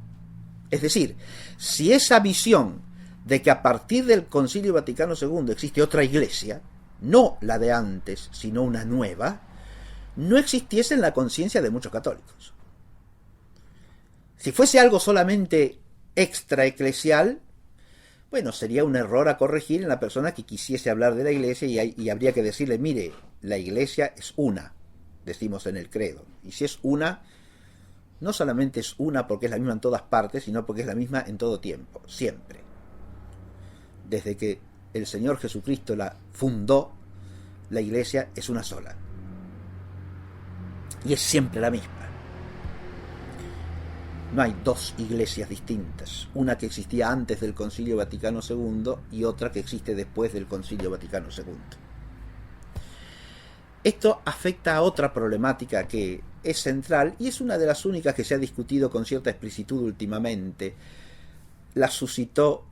Speaker 1: Es decir, si esa visión de que a partir del Concilio Vaticano II existe otra iglesia, no la de antes, sino una nueva, no existiese en la conciencia de muchos católicos. Si fuese algo solamente extraeclesial, bueno, sería un error a corregir en la persona que quisiese hablar de la iglesia y habría que decirle, mire, la iglesia es una, decimos en el credo. Y si es una, no solamente es una porque es la misma en todas partes, sino porque es la misma en todo tiempo, siempre. Desde que el Señor Jesucristo la fundó, la iglesia es una sola. Y es siempre la misma. No hay dos iglesias distintas, una que existía antes del Concilio Vaticano II y otra que existe después del Concilio Vaticano II. Esto afecta a otra problemática que es central y es una de las únicas que se ha discutido con cierta explicitud últimamente. La suscitó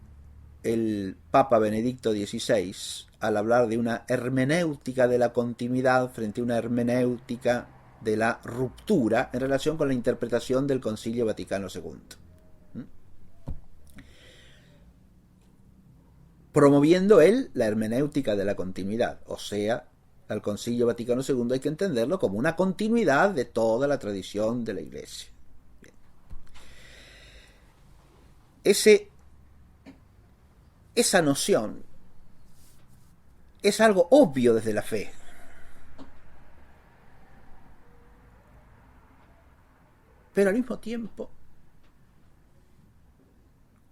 Speaker 1: el Papa Benedicto XVI al hablar de una hermenéutica de la continuidad frente a una hermenéutica de la ruptura en relación con la interpretación del Concilio Vaticano II. Promoviendo él la hermenéutica de la continuidad, o sea, al Concilio Vaticano II hay que entenderlo como una continuidad de toda la tradición de la Iglesia. Bien. Esa noción es algo obvio desde la fe. Pero al mismo tiempo,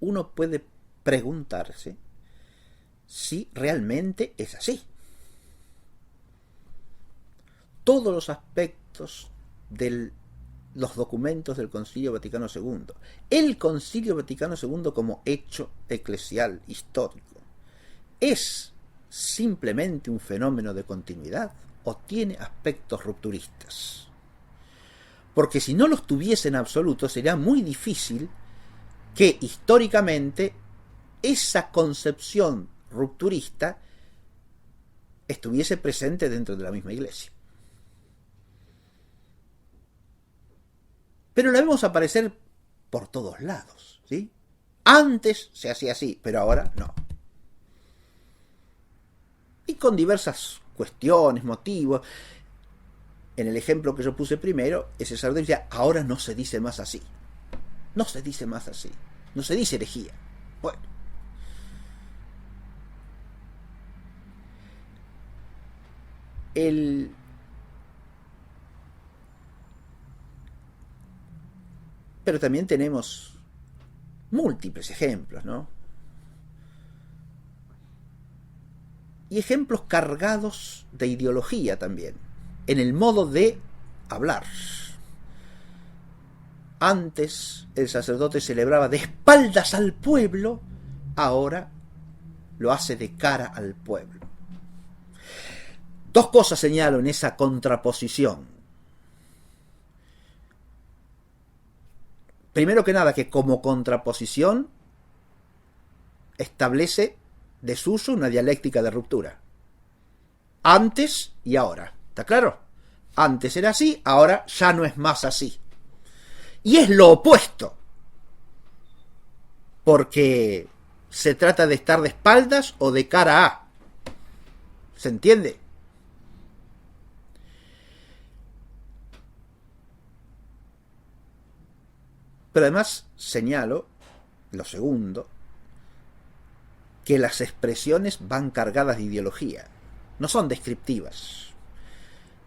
Speaker 1: uno puede preguntarse si realmente es así. Todos los aspectos del los documentos del Concilio Vaticano II. El Concilio Vaticano II como hecho eclesial histórico es simplemente un fenómeno de continuidad o tiene aspectos rupturistas. Porque si no los tuviese en absoluto, sería muy difícil que históricamente esa concepción rupturista estuviese presente dentro de la misma Iglesia. Pero la vemos aparecer por todos lados, ¿sí? Antes se hacía así, pero ahora no. Y con diversas cuestiones, motivos. En el ejemplo que yo puse primero, ese sacerdote decía, ahora no se dice más así. No se dice más así. No se dice herejía. Bueno. Pero también tenemos múltiples ejemplos, ¿no? Y ejemplos cargados de ideología también, en el modo de hablar. Antes el sacerdote celebraba de espaldas al pueblo, ahora lo hace de cara al pueblo. Dos cosas señalo en esa contraposición. Primero que nada, que como contraposición establece desuso una dialéctica de ruptura. Antes y ahora. ¿Está claro? Antes era así, ahora ya no es más así. Y es lo opuesto. Porque se trata de estar de espaldas o de cara a. ¿Se entiende? Pero además señalo, lo segundo, que las expresiones van cargadas de ideología. No son descriptivas,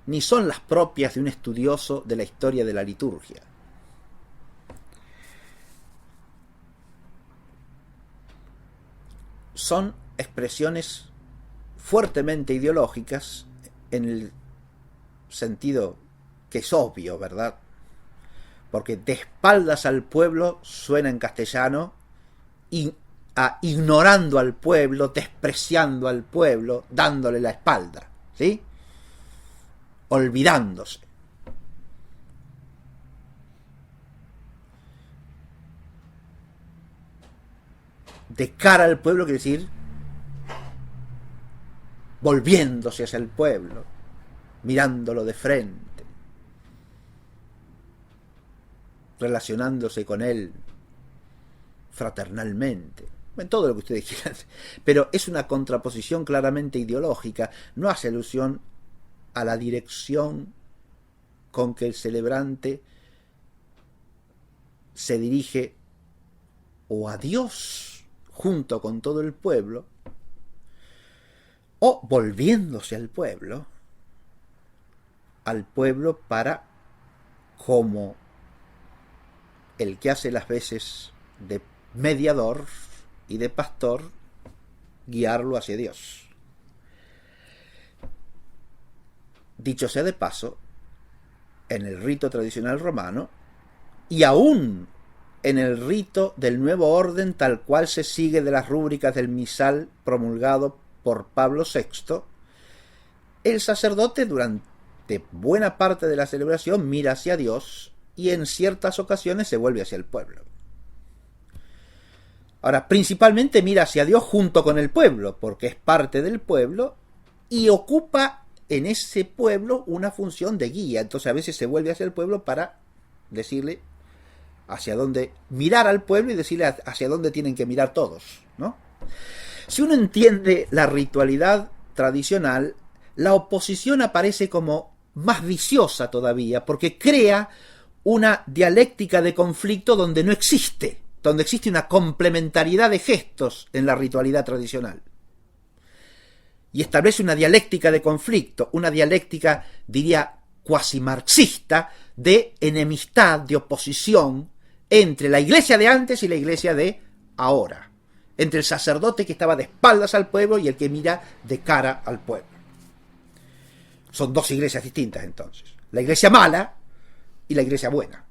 Speaker 1: ni son las propias de un estudioso de la historia de la liturgia. Son expresiones fuertemente ideológicas en el sentido que es obvio, ¿verdad? Porque de espaldas al pueblo suena en castellano, ignorando al pueblo, despreciando al pueblo, dándole la espalda, ¿sí? Olvidándose. De cara al pueblo quiere decir volviéndose hacia el pueblo, mirándolo de frente, relacionándose con él fraternalmente, en todo lo que ustedes quieran, pero es una contraposición claramente ideológica, no hace alusión a la dirección con que el celebrante se dirige o a Dios junto con todo el pueblo, o volviéndose al pueblo para, como el que hace las veces de mediador y de pastor, guiarlo hacia Dios. Dicho sea de paso, en el rito tradicional romano, y aún en el rito del nuevo orden tal cual se sigue de las rúbricas del misal promulgado por Pablo VI, el sacerdote durante buena parte de la celebración mira hacia Dios y en ciertas ocasiones se vuelve hacia el pueblo. Ahora, principalmente mira hacia Dios junto con el pueblo, porque es parte del pueblo y ocupa en ese pueblo una función de guía. Entonces a veces se vuelve hacia el pueblo para decirle hacia dónde, mirar al pueblo y decirle hacia dónde tienen que mirar todos, ¿no? Si uno entiende la ritualidad tradicional, la oposición aparece como más viciosa todavía, porque crea una dialéctica de conflicto donde no existe, donde existe una complementariedad de gestos en la ritualidad tradicional. Y establece una dialéctica de conflicto, una dialéctica, diría, cuasi marxista, de enemistad, de oposición entre la iglesia de antes y la iglesia de ahora, entre el sacerdote que estaba de espaldas al pueblo y el que mira de cara al pueblo. Son dos iglesias distintas entonces. La iglesia mala y la iglesia buena.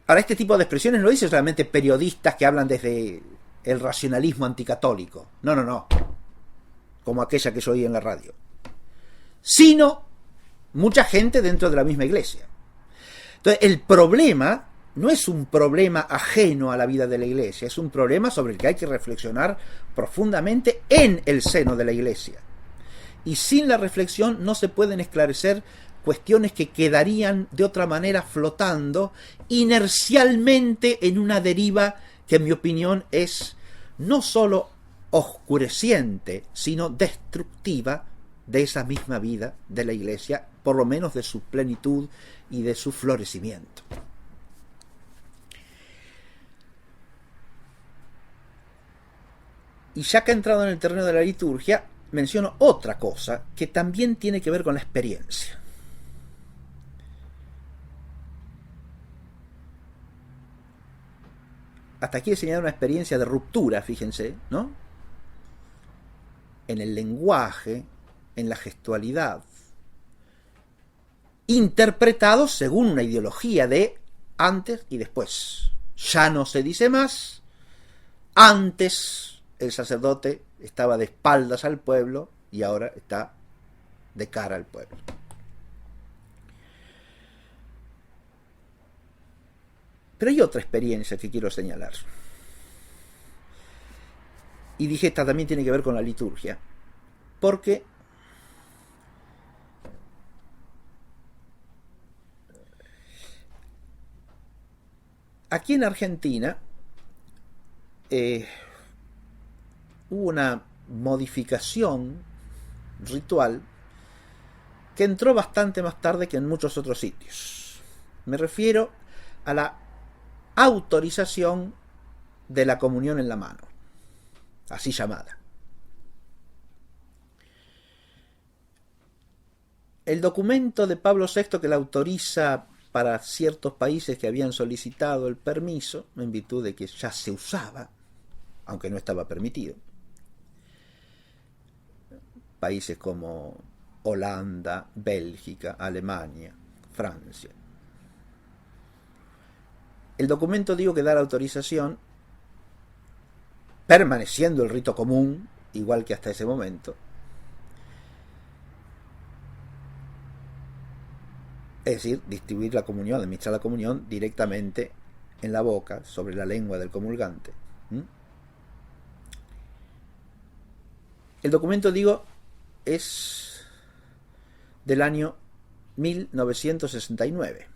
Speaker 1: Ahora, este tipo de expresiones no lo dicen solamente periodistas que hablan desde el racionalismo anticatólico. No. Como aquella que yo oí en la radio. Sino mucha gente dentro de la misma iglesia. Entonces, el problema no es un problema ajeno a la vida de la iglesia, es un problema sobre el que hay que reflexionar profundamente en el seno de la iglesia. Y sin la reflexión no se pueden esclarecer cuestiones que quedarían de otra manera flotando inercialmente en una deriva que, en mi opinión, es no solo oscureciente, sino destructiva de esa misma vida de la iglesia, por lo menos de su plenitud y de su florecimiento. Y ya que he entrado en el terreno de la liturgia, menciono otra cosa que también tiene que ver con la experiencia. Hasta aquí he señalado una experiencia de ruptura, fíjense, ¿no? En el lenguaje, en la gestualidad, interpretados según una ideología de antes y después. Ya no se dice más, antes el sacerdote estaba de espaldas al pueblo y ahora está de cara al pueblo. Pero hay otra experiencia que quiero señalar. Y dije, esta también tiene que ver con la liturgia. Porque aquí en Argentina hubo una modificación ritual que entró bastante más tarde que en muchos otros sitios. Me refiero a la autorización de la comunión en la mano, así llamada. El documento de Pablo VI que la autoriza para ciertos países que habían solicitado el permiso, en virtud de que ya se usaba, aunque no estaba permitido, países como Holanda, Bélgica, Alemania, Francia. El documento, digo, que da la autorización, permaneciendo el rito común, igual que hasta ese momento, es decir, distribuir la comunión, administrar la comunión directamente en la boca, sobre la lengua del comulgante. El documento, digo, es del año 1969.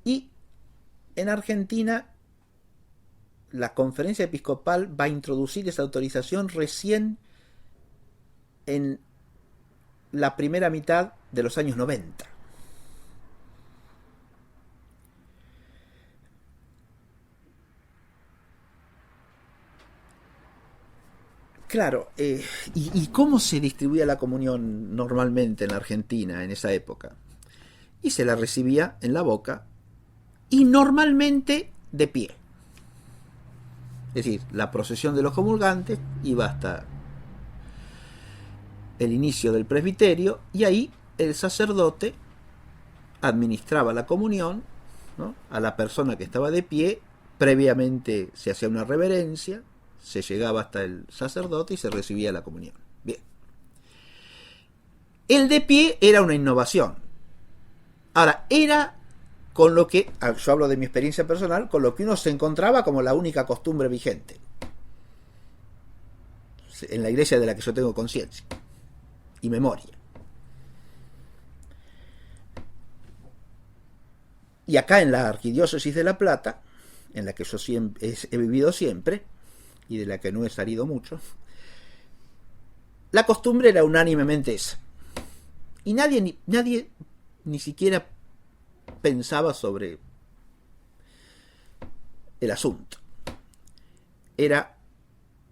Speaker 1: Y en Argentina la conferencia episcopal va a introducir esa autorización recién en la primera mitad de los años 90. Claro, ¿y cómo se distribuía la comunión normalmente en la Argentina en esa época? Y se la recibía en la boca y normalmente de pie. Es decir, la procesión de los comulgantes iba hasta el inicio del presbiterio y ahí el sacerdote administraba la comunión, ¿no?, a la persona que estaba de pie. Previamente se hacía una reverencia, se llegaba hasta el sacerdote y se recibía la comunión. Bien. El de pie era una innovación. Ahora, era con lo que, yo hablo de mi experiencia personal, con lo que uno se encontraba como la única costumbre vigente en la iglesia de la que yo tengo conciencia y memoria. Y acá en la Arquidiócesis de La Plata, en la que yo he vivido siempre y de la que no he salido mucho, la costumbre era unánimemente esa. Y nadie ni siquiera pensaba sobre el asunto. Era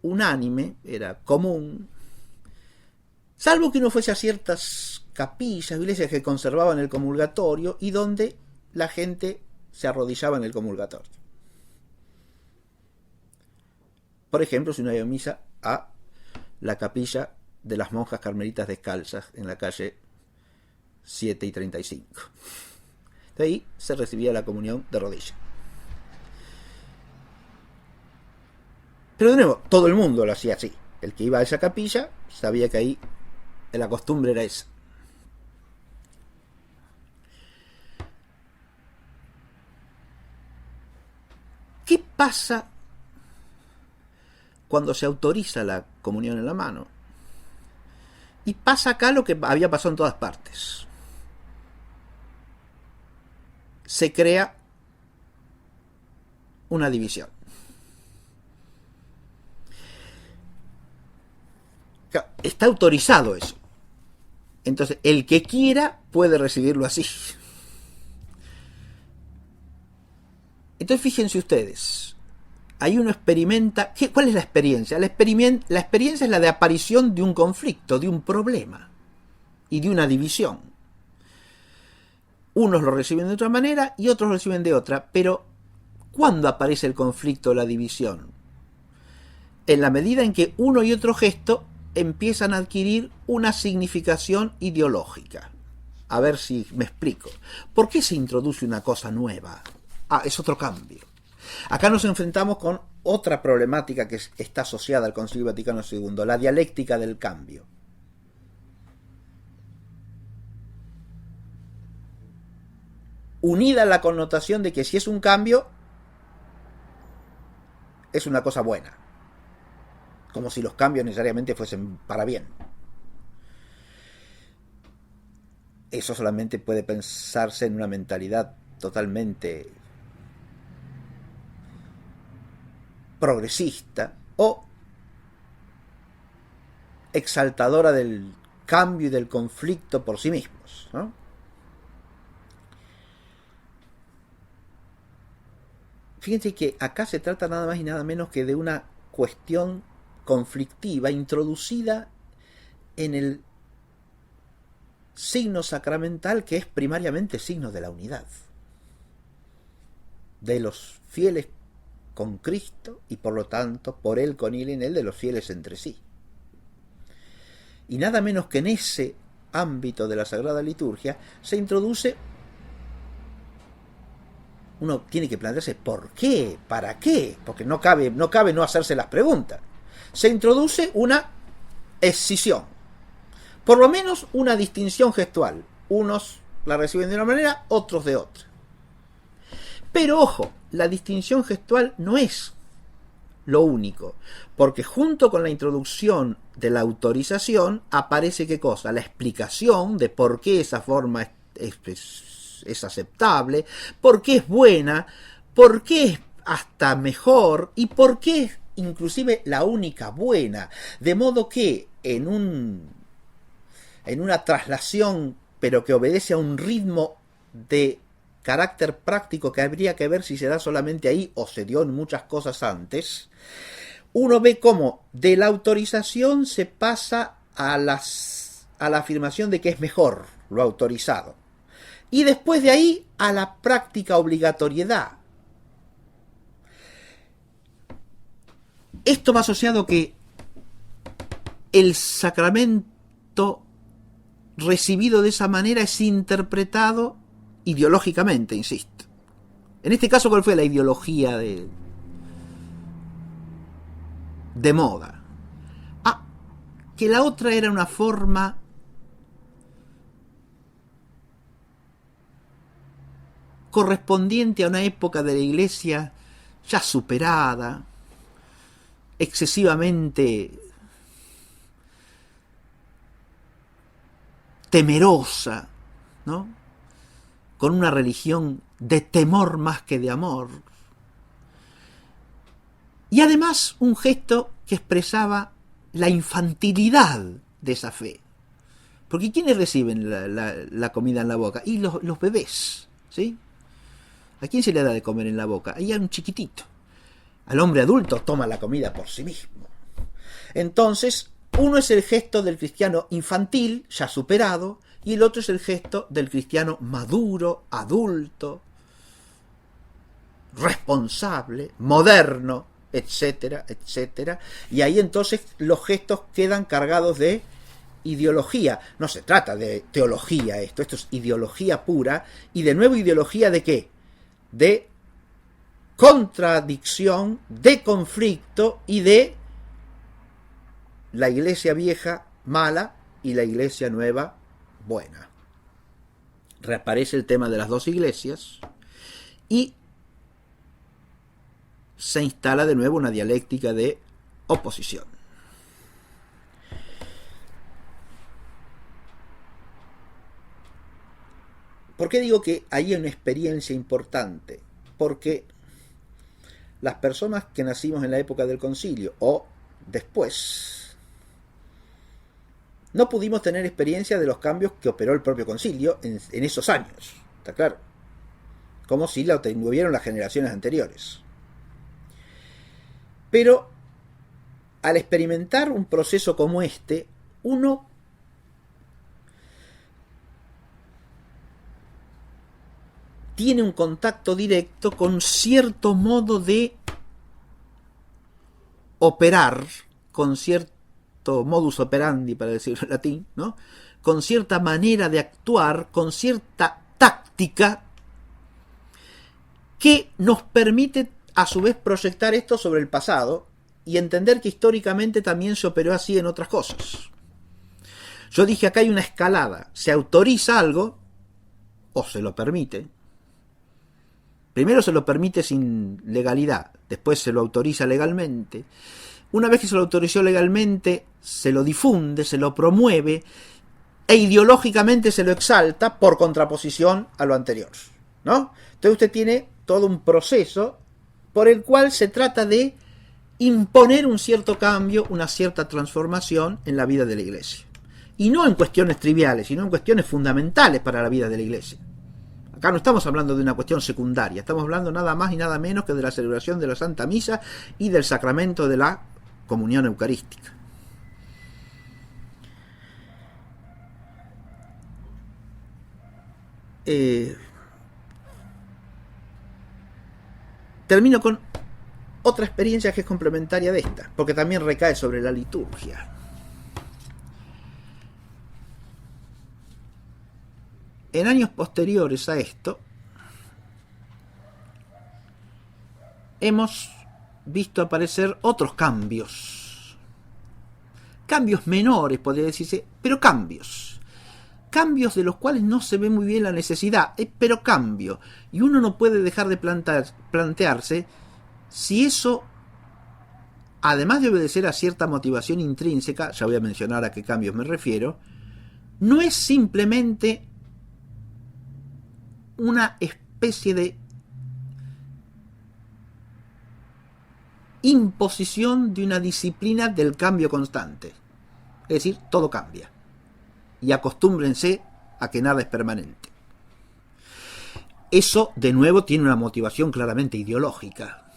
Speaker 1: unánime, era común, salvo que uno fuese a ciertas capillas, iglesias que conservaban el comulgatorio y donde la gente se arrodillaba en el comulgatorio. Por ejemplo, si uno iba a misa a la capilla de las monjas carmelitas descalzas en la calle 7 y 35. De ahí se recibía la comunión de rodillas. Pero de nuevo, todo el mundo lo hacía así. El que iba a esa capilla sabía que ahí la costumbre era esa. ¿Qué pasa cuando se autoriza la comunión en la mano? Y pasa acá lo que había pasado en todas partes. Se crea una división. Está autorizado eso. Entonces, el que quiera puede recibirlo así. Entonces, fíjense ustedes. Ahí uno experimenta... ¿Cuál es la experiencia? La experiencia es la de aparición de un conflicto, de un problema y de una división. Unos lo reciben de otra manera y otros lo reciben de otra. Pero, ¿cuándo aparece el conflicto o la división? En la medida en que uno y otro gesto empiezan a adquirir una significación ideológica. A ver si me explico. ¿Por qué se introduce una cosa nueva? Es otro cambio. Acá nos enfrentamos con otra problemática que está asociada al Concilio Vaticano II, la dialéctica del cambio. Unida a la connotación de que si es un cambio, es una cosa buena. Como si los cambios necesariamente fuesen para bien. Eso solamente puede pensarse en una mentalidad totalmente progresista o exaltadora del cambio y del conflicto por sí mismos, ¿no? Fíjense que acá se trata nada más y nada menos que de una cuestión conflictiva introducida en el signo sacramental, que es primariamente signo de la unidad de los fieles con Cristo y por lo tanto por él, con él y en él, de los fieles entre sí. Y nada menos que en ese ámbito de la Sagrada Liturgia se introduce, uno tiene que plantearse ¿por qué? ¿Para qué? Porque no cabe no hacerse las preguntas. Se introduce una escisión, por lo menos una distinción gestual. Unos la reciben de una manera, otros de otra. Pero ojo, la distinción gestual no es lo único, porque junto con la introducción de la autorización aparece ¿qué cosa? La explicación de por qué esa forma es aceptable, por qué es buena, por qué es hasta mejor y por qué es inclusive la única buena. De modo que en una traslación, pero que obedece a un ritmo de carácter práctico que habría que ver si se da solamente ahí o se dio en muchas cosas antes, uno ve cómo de la autorización se pasa a la afirmación de que es mejor lo autorizado. Y después de ahí a la práctica obligatoriedad. Esto va asociado que el sacramento recibido de esa manera es interpretado ideológicamente, insisto. En este caso, ¿cuál fue la ideología de moda? Que la otra era una forma correspondiente a una época de la Iglesia ya superada, excesivamente temerosa, ¿no? Con una religión de temor más que de amor. Y además un gesto que expresaba la infantilidad de esa fe. Porque ¿quiénes reciben la comida en la boca? Y los bebés, ¿sí? ¿A quién se le da de comer en la boca? Ahí hay un chiquitito. Al hombre adulto toma la comida por sí mismo. Entonces, uno es el gesto del cristiano infantil, ya superado, y el otro es el gesto del cristiano maduro, adulto, responsable, moderno, etcétera, etcétera. Y ahí entonces los gestos quedan cargados de ideología. No se trata de teología esto es ideología pura. Y de nuevo, ideología ¿de qué? De contradicción, de conflicto y de la iglesia vieja mala y la iglesia nueva buena. Reaparece el tema de las dos iglesias y se instala de nuevo una dialéctica de oposición. ¿Por qué digo que hay una experiencia importante? Porque las personas que nacimos en la época del concilio o después no pudimos tener experiencia de los cambios que operó el propio concilio en esos años, ¿está claro? Como si la tuvieron las generaciones anteriores. Pero al experimentar un proceso como este, uno tiene un contacto directo con cierto modo de operar, con cierto modus operandi, para decirlo en latín, ¿no? Con cierta manera de actuar, con cierta táctica que nos permite a su vez proyectar esto sobre el pasado y entender que históricamente también se operó así en otras cosas. Yo dije acá hay una escalada, se autoriza algo o se lo permite. Primero se lo permite sin legalidad, después se lo autoriza legalmente. Una vez que se lo autorizó legalmente, se lo difunde, se lo promueve e ideológicamente se lo exalta por contraposición a lo anterior, ¿no? Entonces usted tiene todo un proceso por el cual se trata de imponer un cierto cambio, una cierta transformación en la vida de la iglesia. Y no en cuestiones triviales, sino en cuestiones fundamentales para la vida de la iglesia. Acá no estamos hablando de una cuestión secundaria, estamos hablando nada más y nada menos que de la celebración de la Santa Misa y del sacramento de la comunión eucarística. Termino con otra experiencia que es complementaria de esta, porque también recae sobre la liturgia. En años posteriores a esto, hemos visto aparecer otros cambios. Cambios menores, podría decirse, pero cambios. Cambios de los cuales no se ve muy bien la necesidad, pero cambio. Y uno no puede dejar de plantearse si eso, además de obedecer a cierta motivación intrínseca, ya voy a mencionar a qué cambios me refiero, no es simplemente una especie de imposición de una disciplina del cambio constante. Es decir, todo cambia. Y acostúmbrense a que nada es permanente. Eso, de nuevo, tiene una motivación claramente ideológica.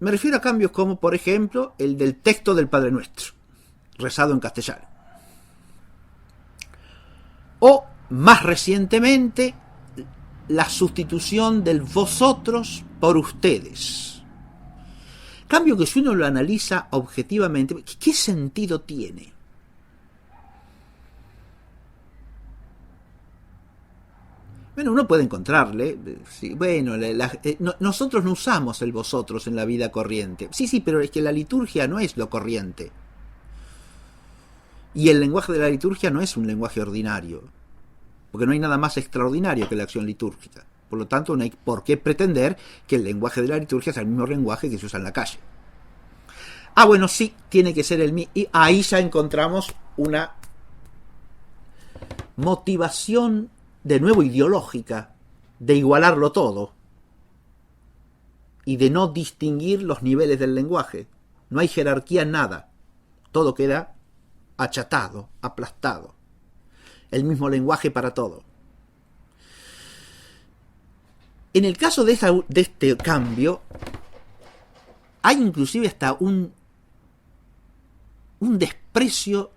Speaker 1: Me refiero a cambios como, por ejemplo, el del texto del Padre Nuestro, rezado en castellano. O, más recientemente, la sustitución del vosotros por ustedes. Cambio que si uno lo analiza objetivamente, ¿qué sentido tiene? Bueno, uno puede encontrarle, sí, bueno, nosotros no usamos el vosotros en la vida corriente. Sí, pero es que la liturgia no es lo corriente. Y el lenguaje de la liturgia no es un lenguaje ordinario, porque no hay nada más extraordinario que la acción litúrgica. Por lo tanto, no hay por qué pretender que el lenguaje de la liturgia sea el mismo lenguaje que se usa en la calle. Ah, bueno, sí, tiene que ser el mismo. Y ahí ya encontramos una motivación, de nuevo ideológica, de igualarlo todo y de no distinguir los niveles del lenguaje. No hay jerarquía en nada. Todo queda achatado, aplastado. El mismo lenguaje para todo. En el caso de este cambio, hay inclusive hasta un desprecio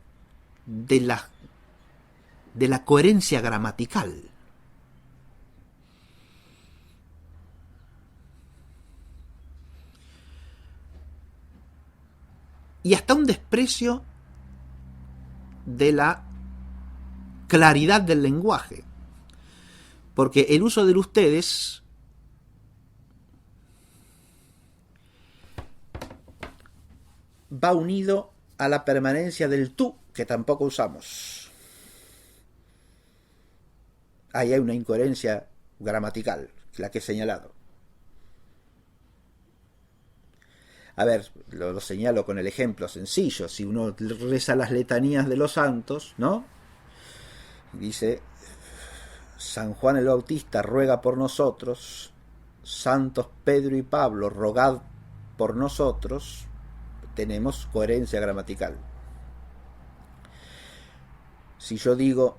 Speaker 1: de la coherencia gramatical. y hasta un desprecio de la claridad del lenguaje, porque el uso del ustedes va unido a la permanencia del tú, que tampoco usamos. Ahí hay una incoherencia gramatical, la que he señalado. A ver, lo señalo con el ejemplo sencillo. Si uno reza las letanías de los santos, ¿no? Dice, San Juan el Bautista ruega por nosotros, santos Pedro y Pablo, rogad por nosotros. Tenemos coherencia gramatical. Si yo digo,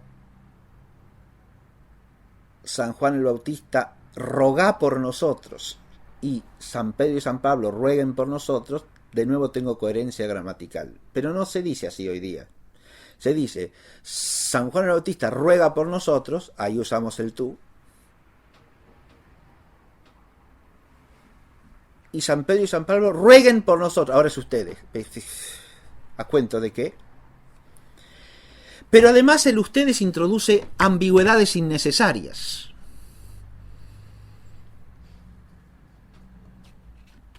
Speaker 1: San Juan el Bautista roga por nosotros, y San Pedro y San Pablo rueguen por nosotros, de nuevo tengo coherencia gramatical. Pero no se dice así hoy día. Se dice, San Juan el Bautista ruega por nosotros, ahí usamos el tú, y San Pedro y San Pablo rueguen por nosotros, ahora es ustedes. ¿A cuento de qué? Pero además el ustedes introduce ambigüedades innecesarias.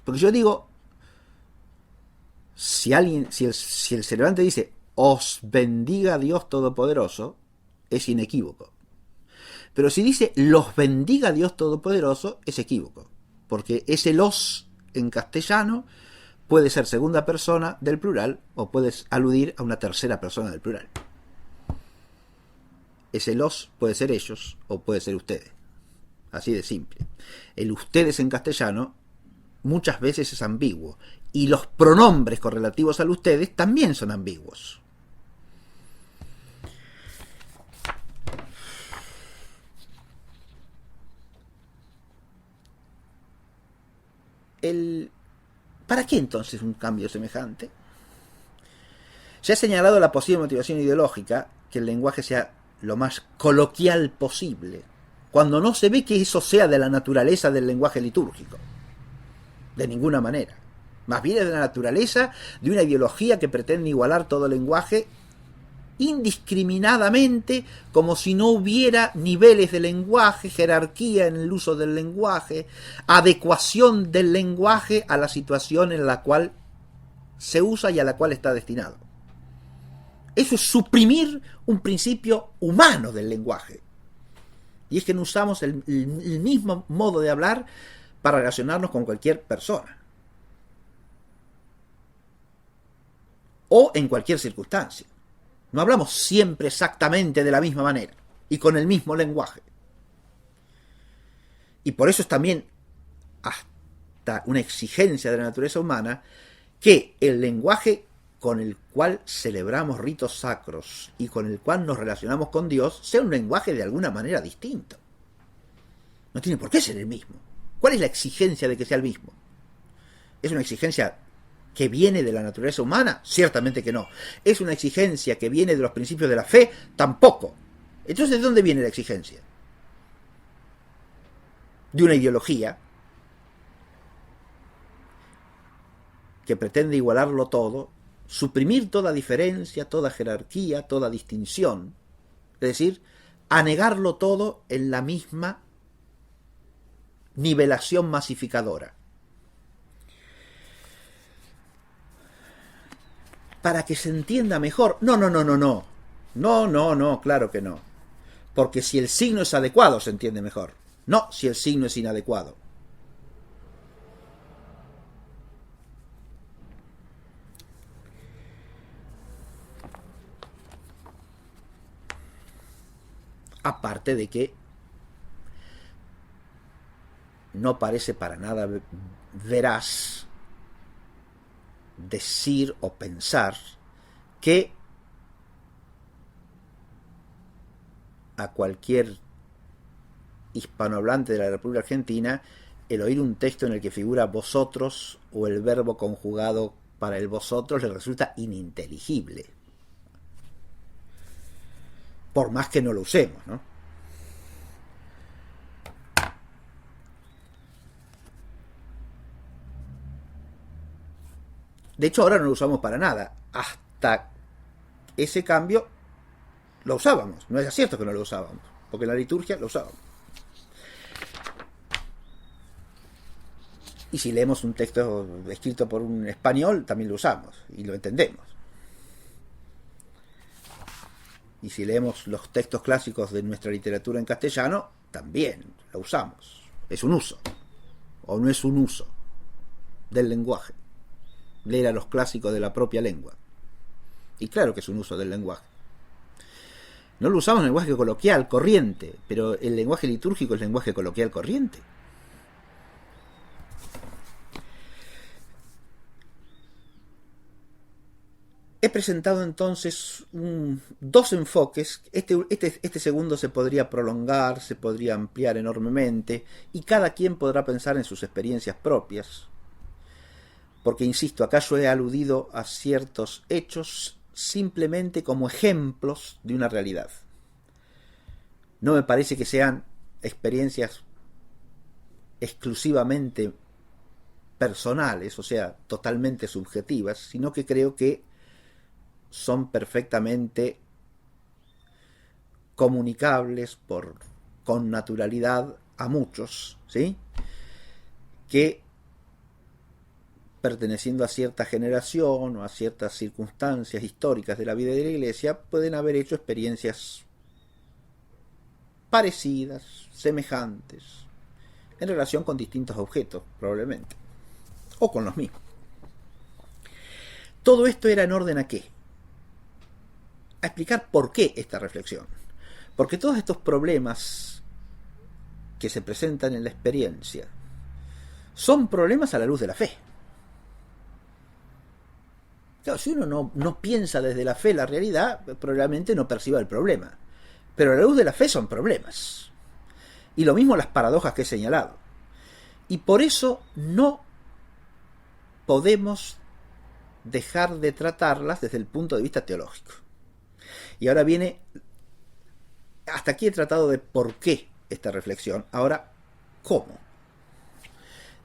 Speaker 1: Porque yo digo, si el Cervantes dice, os bendiga Dios Todopoderoso, es inequívoco. Pero si dice, los bendiga Dios Todopoderoso, es equívoco. Porque ese los en castellano puede ser segunda persona del plural o puede aludir a una tercera persona del plural. Ese los puede ser ellos o puede ser ustedes. Así de simple. El ustedes en castellano muchas veces es ambiguo. Y los pronombres correlativos al ustedes también son ambiguos. ¿Para qué entonces un cambio semejante? Se ha señalado la posible motivación ideológica, que el lenguaje sea lo más coloquial posible, cuando no se ve que eso sea de la naturaleza del lenguaje litúrgico. De ninguna manera. Más bien es de la naturaleza de una ideología que pretende igualar todo lenguaje indiscriminadamente, como si no hubiera niveles de lenguaje, jerarquía en el uso del lenguaje, adecuación del lenguaje a la situación en la cual se usa y a la cual está destinado. Eso es suprimir un principio humano del lenguaje. Y es que no usamos el mismo modo de hablar para relacionarnos con cualquier persona. O en cualquier circunstancia. No hablamos siempre exactamente de la misma manera y con el mismo lenguaje. Y por eso es también hasta una exigencia de la naturaleza humana que el lenguaje con el cual celebramos ritos sacros y con el cual nos relacionamos con Dios sea un lenguaje de alguna manera distinto. No tiene por qué ser el mismo. ¿Cuál es la exigencia de que sea el mismo? ¿Es una exigencia que viene de la naturaleza humana? Ciertamente que no. ¿Es una exigencia que viene de los principios de la fe? Tampoco. Entonces, ¿de dónde viene la exigencia? De una ideología que pretende igualarlo todo, suprimir toda diferencia, toda jerarquía, toda distinción, es decir, anegarlo todo en la misma nivelación masificadora. Para que se entienda mejor. No, claro que no. Porque si el signo es adecuado se entiende mejor. No si el signo es inadecuado. Aparte de que no parece para nada veraz decir o pensar que a cualquier hispanohablante de la República Argentina el oír un texto en el que figura vosotros o el verbo conjugado para el vosotros le resulta ininteligible, por más que no lo usemos, ¿no? De hecho, ahora no lo usamos para nada. Hasta ese cambio lo usábamos. No es cierto que no lo usábamos, porque en la liturgia lo usábamos. Y si leemos un texto escrito por un español, también lo usamos y lo entendemos. Y si leemos los textos clásicos de nuestra literatura en castellano, también lo usamos. Es un uso, o no es un uso, del lenguaje. Leer a los clásicos de la propia lengua. Y claro que es un uso del lenguaje. No lo usamos en el lenguaje coloquial, corriente, pero el lenguaje litúrgico es lenguaje coloquial corriente. He presentado entonces dos enfoques. Este segundo se podría prolongar, se podría ampliar enormemente, y cada quien podrá pensar en sus experiencias propias. Porque, insisto, acá yo he aludido a ciertos hechos simplemente como ejemplos de una realidad. No me parece que sean experiencias exclusivamente personales, o sea, totalmente subjetivas, sino que creo que son perfectamente comunicables con naturalidad a muchos, ¿sí? Que perteneciendo a cierta generación o a ciertas circunstancias históricas de la vida de la Iglesia, pueden haber hecho experiencias parecidas, semejantes, en relación con distintos objetos, probablemente, o con los mismos. Todo esto era en orden ¿a qué? A explicar por qué esta reflexión. Porque todos estos problemas que se presentan en la experiencia son problemas a la luz de la fe. Claro, si uno no piensa desde la fe la realidad, probablemente no perciba el problema. Pero a la luz de la fe son problemas. Y lo mismo las paradojas que he señalado. Y por eso no podemos dejar de tratarlas desde el punto de vista teológico. Y ahora viene, hasta aquí he tratado de por qué esta reflexión, ahora cómo.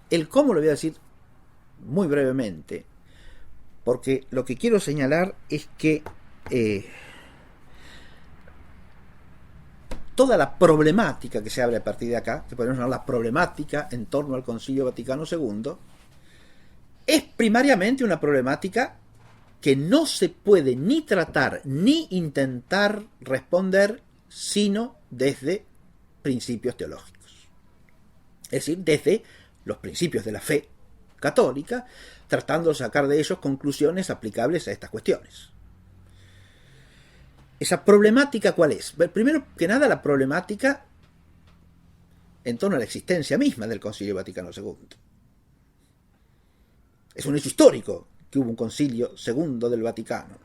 Speaker 1: El cómo lo voy a decir muy brevemente, porque lo que quiero señalar es que toda la problemática que se abre a partir de acá, que podemos llamar la problemática en torno al Concilio Vaticano II, es primariamente una problemática que no se puede ni tratar ni intentar responder sino desde principios teológicos. Es decir, desde los principios de la fe católica, tratando de sacar de ellos conclusiones aplicables a estas cuestiones. ¿Esa problemática cuál es? Primero que nada, la problemática en torno a la existencia misma del Concilio Vaticano II. Es un hecho histórico que hubo un concilio segundo del Vaticano.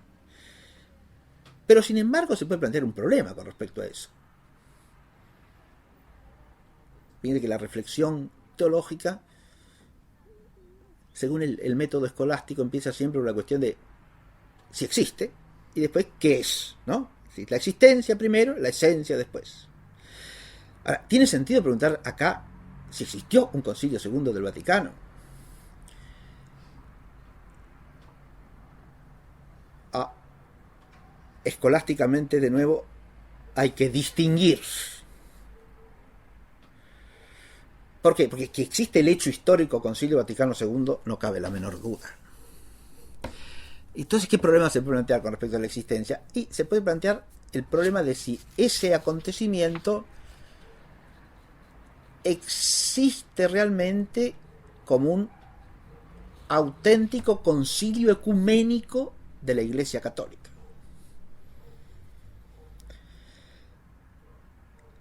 Speaker 1: Pero sin embargo se puede plantear un problema con respecto a eso. Fíjense que la reflexión teológica, según el método escolástico, empieza siempre por la cuestión de si existe y después qué es, ¿no? La existencia primero, la esencia después. Ahora, ¿tiene sentido preguntar acá si existió un concilio segundo del Vaticano? Escolásticamente, de nuevo, hay que distinguir. ¿Por qué? Porque que existe el hecho histórico Concilio Vaticano II no cabe la menor duda. Entonces, ¿qué problema se puede plantear con respecto a la existencia? Y se puede plantear el problema de si ese acontecimiento existe realmente como un auténtico concilio ecuménico de la Iglesia Católica.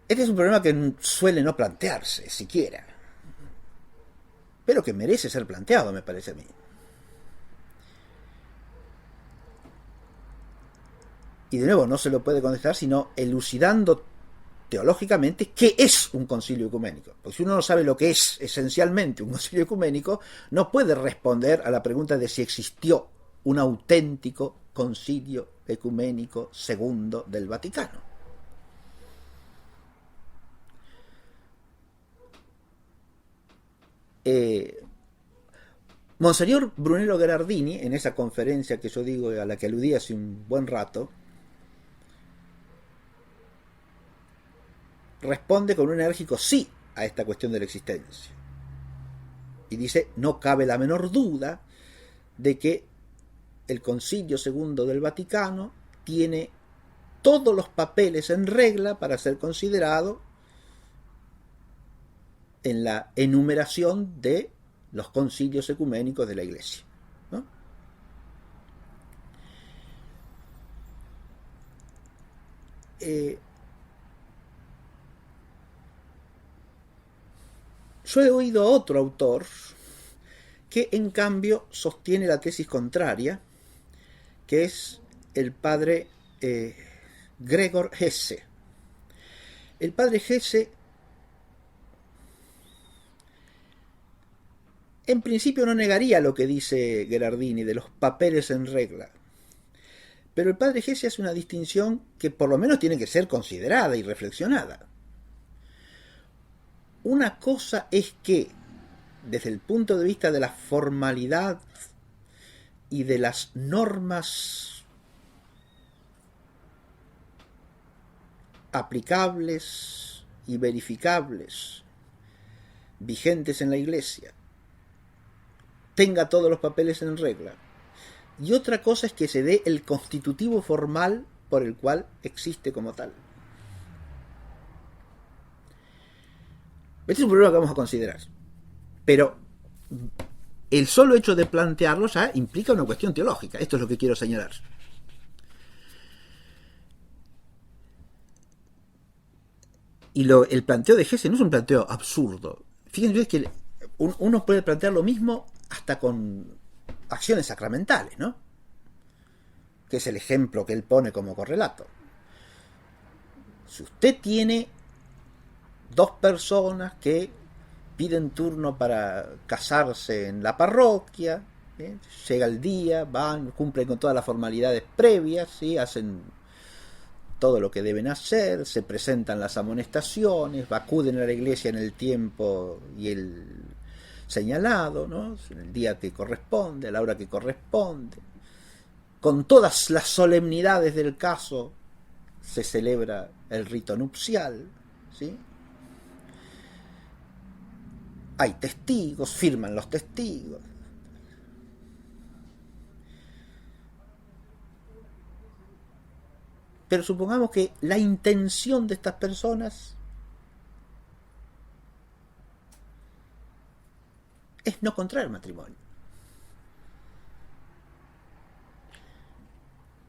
Speaker 1: Este es un problema que suele no plantearse siquiera, pero que merece ser planteado, me parece a mí. Y de nuevo, no se lo puede contestar sino elucidando teológicamente qué es un concilio ecuménico. Porque si uno no sabe lo que es esencialmente un concilio ecuménico, no puede responder a la pregunta de si existió un auténtico concilio ecuménico segundo del Vaticano. Monseñor Brunello Gherardini, en esa conferencia que yo digo, a la que aludí hace un buen rato, responde con un enérgico sí a esta cuestión de la existencia. Y dice, no cabe la menor duda de que el Concilio Segundo del Vaticano tiene todos los papeles en regla para ser considerado en la enumeración de los concilios ecuménicos de la Iglesia, ¿no? Yo he oído a otro autor que en cambio sostiene la tesis contraria, que es el padre Gregor Hesse. El padre Hesse en principio no negaría lo que dice Gherardini de los papeles en regla, pero el padre Hesse hace una distinción que por lo menos tiene que ser considerada y reflexionada. Una cosa es que, desde el punto de vista de la formalidad y de las normas aplicables y verificables vigentes en la Iglesia, tenga todos los papeles en regla, y otra cosa es que se dé el constitutivo formal por el cual existe como tal. Este es un problema que vamos a considerar, pero el solo hecho de plantearlo ya implica una cuestión teológica. Esto es lo que quiero señalar. Y el planteo de Hesse no es un planteo absurdo. Fíjense que uno puede plantear lo mismo hasta con acciones sacramentales, ¿no? Que es el ejemplo que él pone como correlato. Si usted tiene dos personas que piden turno para casarse en la parroquia, llega el día, van, cumplen con todas las formalidades previas, ¿sí? Hacen todo lo que deben hacer, se presentan las amonestaciones, acuden a la iglesia en el tiempo y el señalado, ¿no? En el día que corresponde, a la hora que corresponde, con todas las solemnidades del caso se celebra el rito nupcial, ¿sí? Hay testigos, firman los testigos. Pero supongamos que la intención de estas personas es no contraer matrimonio.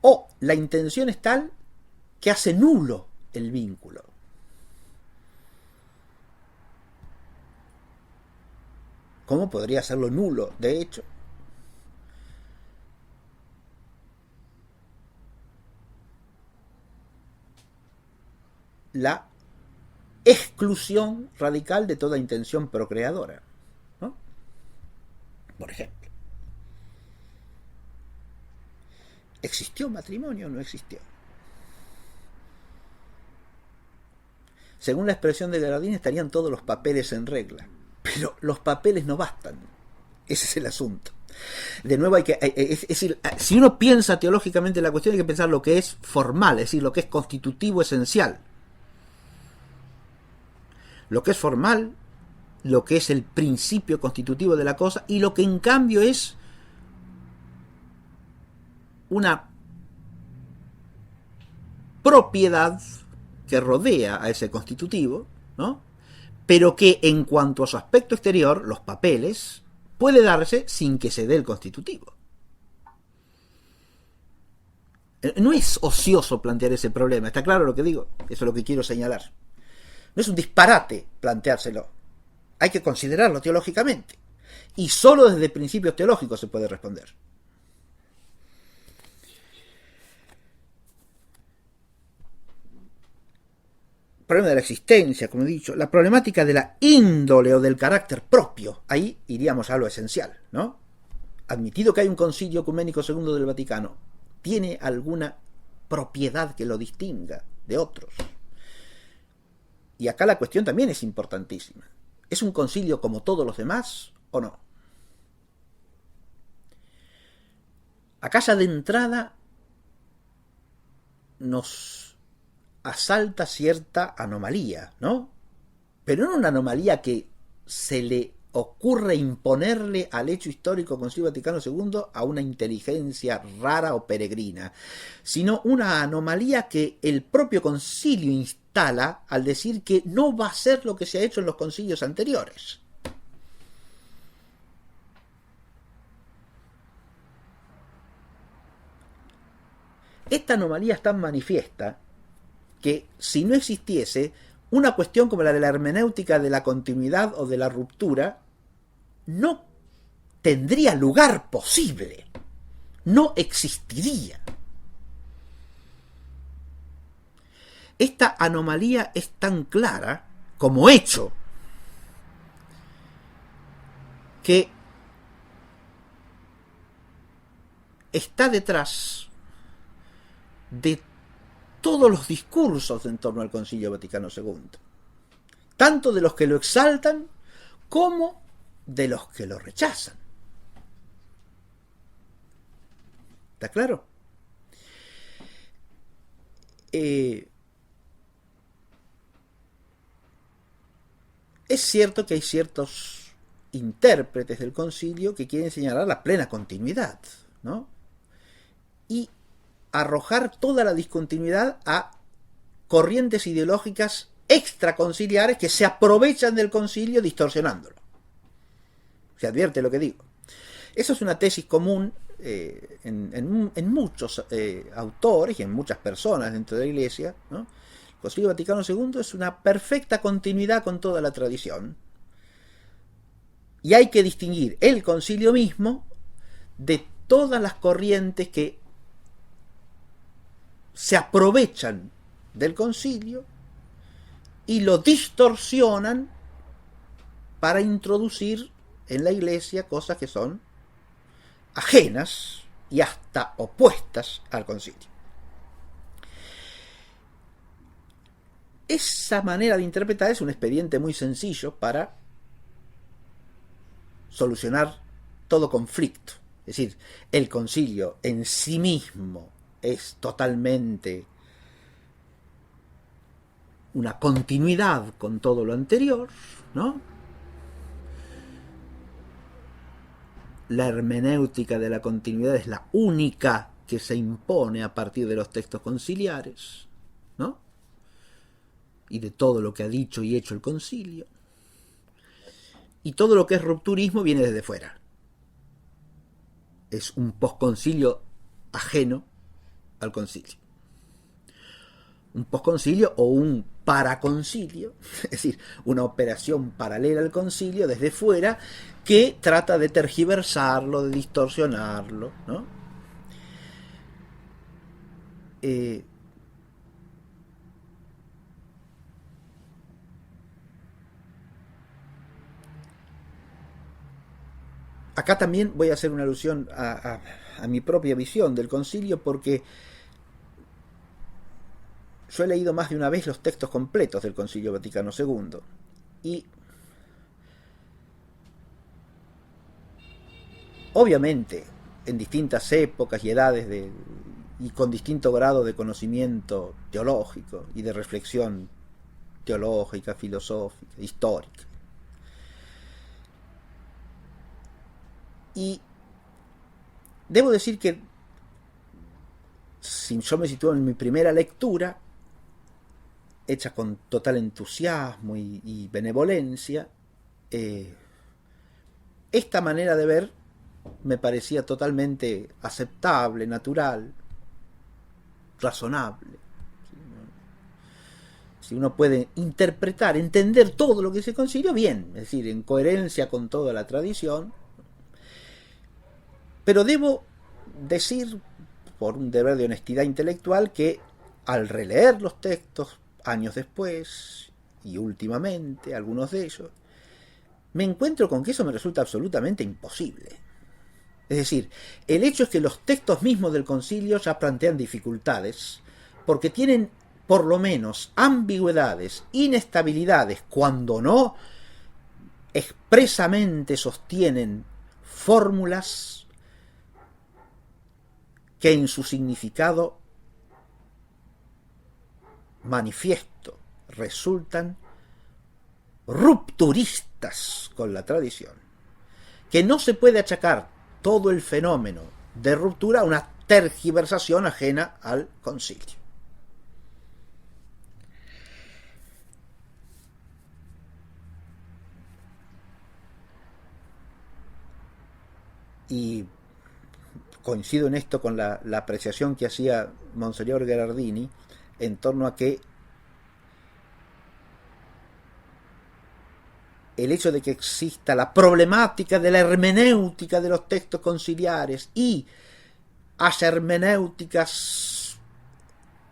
Speaker 1: O la intención es tal que hace nulo el vínculo. ¿Cómo podría hacerlo nulo? De hecho, la exclusión radical de toda intención procreadora, ¿no? Por ejemplo, ¿existió matrimonio o no existió? Según la expresión de Gherardini, estarían todos los papeles en regla. Pero los papeles no bastan. Ese es el asunto. De nuevo, es decir, si uno piensa teológicamente la cuestión, hay que pensar lo que es formal, es decir, lo que es constitutivo esencial. Lo que es formal, lo que es el principio constitutivo de la cosa, y lo que en cambio es una propiedad que rodea a ese constitutivo, ¿no? Pero que en cuanto a su aspecto exterior, los papeles, puede darse sin que se dé el constitutivo. No es ocioso plantear ese problema, ¿está claro lo que digo? Eso es lo que quiero señalar. No es un disparate planteárselo. Hay que considerarlo teológicamente. Y solo desde principios teológicos se puede responder. El problema de la existencia, como he dicho, la problemática de la índole o del carácter propio, ahí iríamos a lo esencial, ¿no? Admitido que hay un concilio ecuménico segundo del Vaticano, ¿tiene alguna propiedad que lo distinga de otros? Y acá la cuestión también es importantísima. ¿Es un concilio como todos los demás o no? Acá ya de entrada nos asalta cierta anomalía, ¿no? Pero no una anomalía que se le ocurre imponerle al hecho histórico Concilio Vaticano II a una inteligencia rara o peregrina, sino una anomalía que el propio concilio instala al decir que no va a ser lo que se ha hecho en los concilios anteriores. Esta anomalía es tan manifiesta que si no existiese una cuestión como la de la hermenéutica de la continuidad o de la ruptura, no tendría lugar posible, no existiría. Esta anomalía es tan clara como hecho que está detrás de todos los discursos en torno al Concilio Vaticano II, tanto de los que lo exaltan como de los que lo rechazan. ¿Está claro? Es cierto que hay ciertos intérpretes del concilio que quieren señalar la plena continuidad, ¿no? Y arrojar toda la discontinuidad a corrientes ideológicas extraconciliares que se aprovechan del concilio distorsionándolo. Se advierte lo que digo. Eso es una tesis común en muchos autores y en muchas personas dentro de la Iglesia, ¿no? El Concilio Vaticano II es una perfecta continuidad con toda la tradición. Y hay que distinguir el concilio mismo de todas las corrientes que se aprovechan del concilio y lo distorsionan para introducir en la Iglesia cosas que son ajenas y hasta opuestas al concilio. Esa manera de interpretar es un expediente muy sencillo para solucionar todo conflicto. Es decir, el concilio en sí mismo es totalmente una continuidad con todo lo anterior, ¿no? La hermenéutica de la continuidad es la única que se impone a partir de los textos conciliares, ¿no? Y de todo lo que ha dicho y hecho el concilio. Y todo lo que es rupturismo viene desde fuera. Es un posconcilio ajeno al concilio. Un posconcilio o un paraconcilio, es decir, una operación paralela al concilio desde fuera que trata de tergiversarlo, de distorsionarlo, ¿no? Acá también voy a hacer una alusión a mi propia visión del concilio, porque yo he leído más de una vez los textos completos del Concilio Vaticano II y obviamente en distintas épocas y edades y con distinto grado de conocimiento teológico y de reflexión teológica, filosófica, histórica. Y debo decir que si yo me sitúo en mi primera lectura, hecha con total entusiasmo y benevolencia, esta manera de ver me parecía totalmente aceptable, natural, razonable. Si uno puede interpretar, entender todo lo que se concilio, bien, es decir, en coherencia con toda la tradición. Pero debo decir, por un deber de honestidad intelectual, que al releer los textos años después y últimamente, algunos de ellos, me encuentro con que eso me resulta absolutamente imposible. Es decir, el hecho es que los textos mismos del concilio ya plantean dificultades, porque tienen por lo menos ambigüedades, inestabilidades, cuando no expresamente sostienen fórmulas que en su significado manifiesto resultan rupturistas con la tradición, que no se puede achacar todo el fenómeno de ruptura a una tergiversación ajena al concilio. Y coincido en esto con la apreciación que hacía Monseñor Gherardini en torno a que el hecho de que exista la problemática de la hermenéutica de los textos conciliares y haya hermenéuticas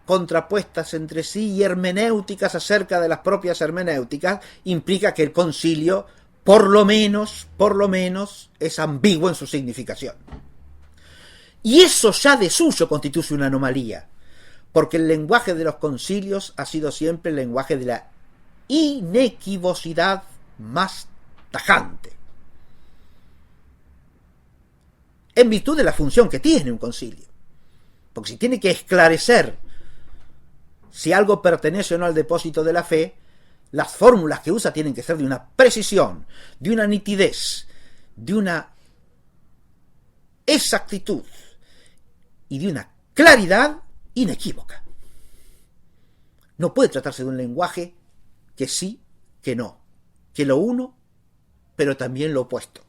Speaker 1: contrapuestas entre sí y hermenéuticas acerca de las propias hermenéuticas, implica que el concilio por lo menos es ambiguo en su significación. Y eso ya de suyo constituye una anomalía, porque el lenguaje de los concilios ha sido siempre el lenguaje de la inequivocidad más tajante, en virtud de la función que tiene un concilio. Porque si tiene que esclarecer si algo pertenece o no al depósito de la fe, las fórmulas que usa tienen que ser de una precisión, de una nitidez, de una exactitud y de una claridad inequívoca. No puede tratarse de un lenguaje que sí, que no, que lo uno, pero también lo opuesto.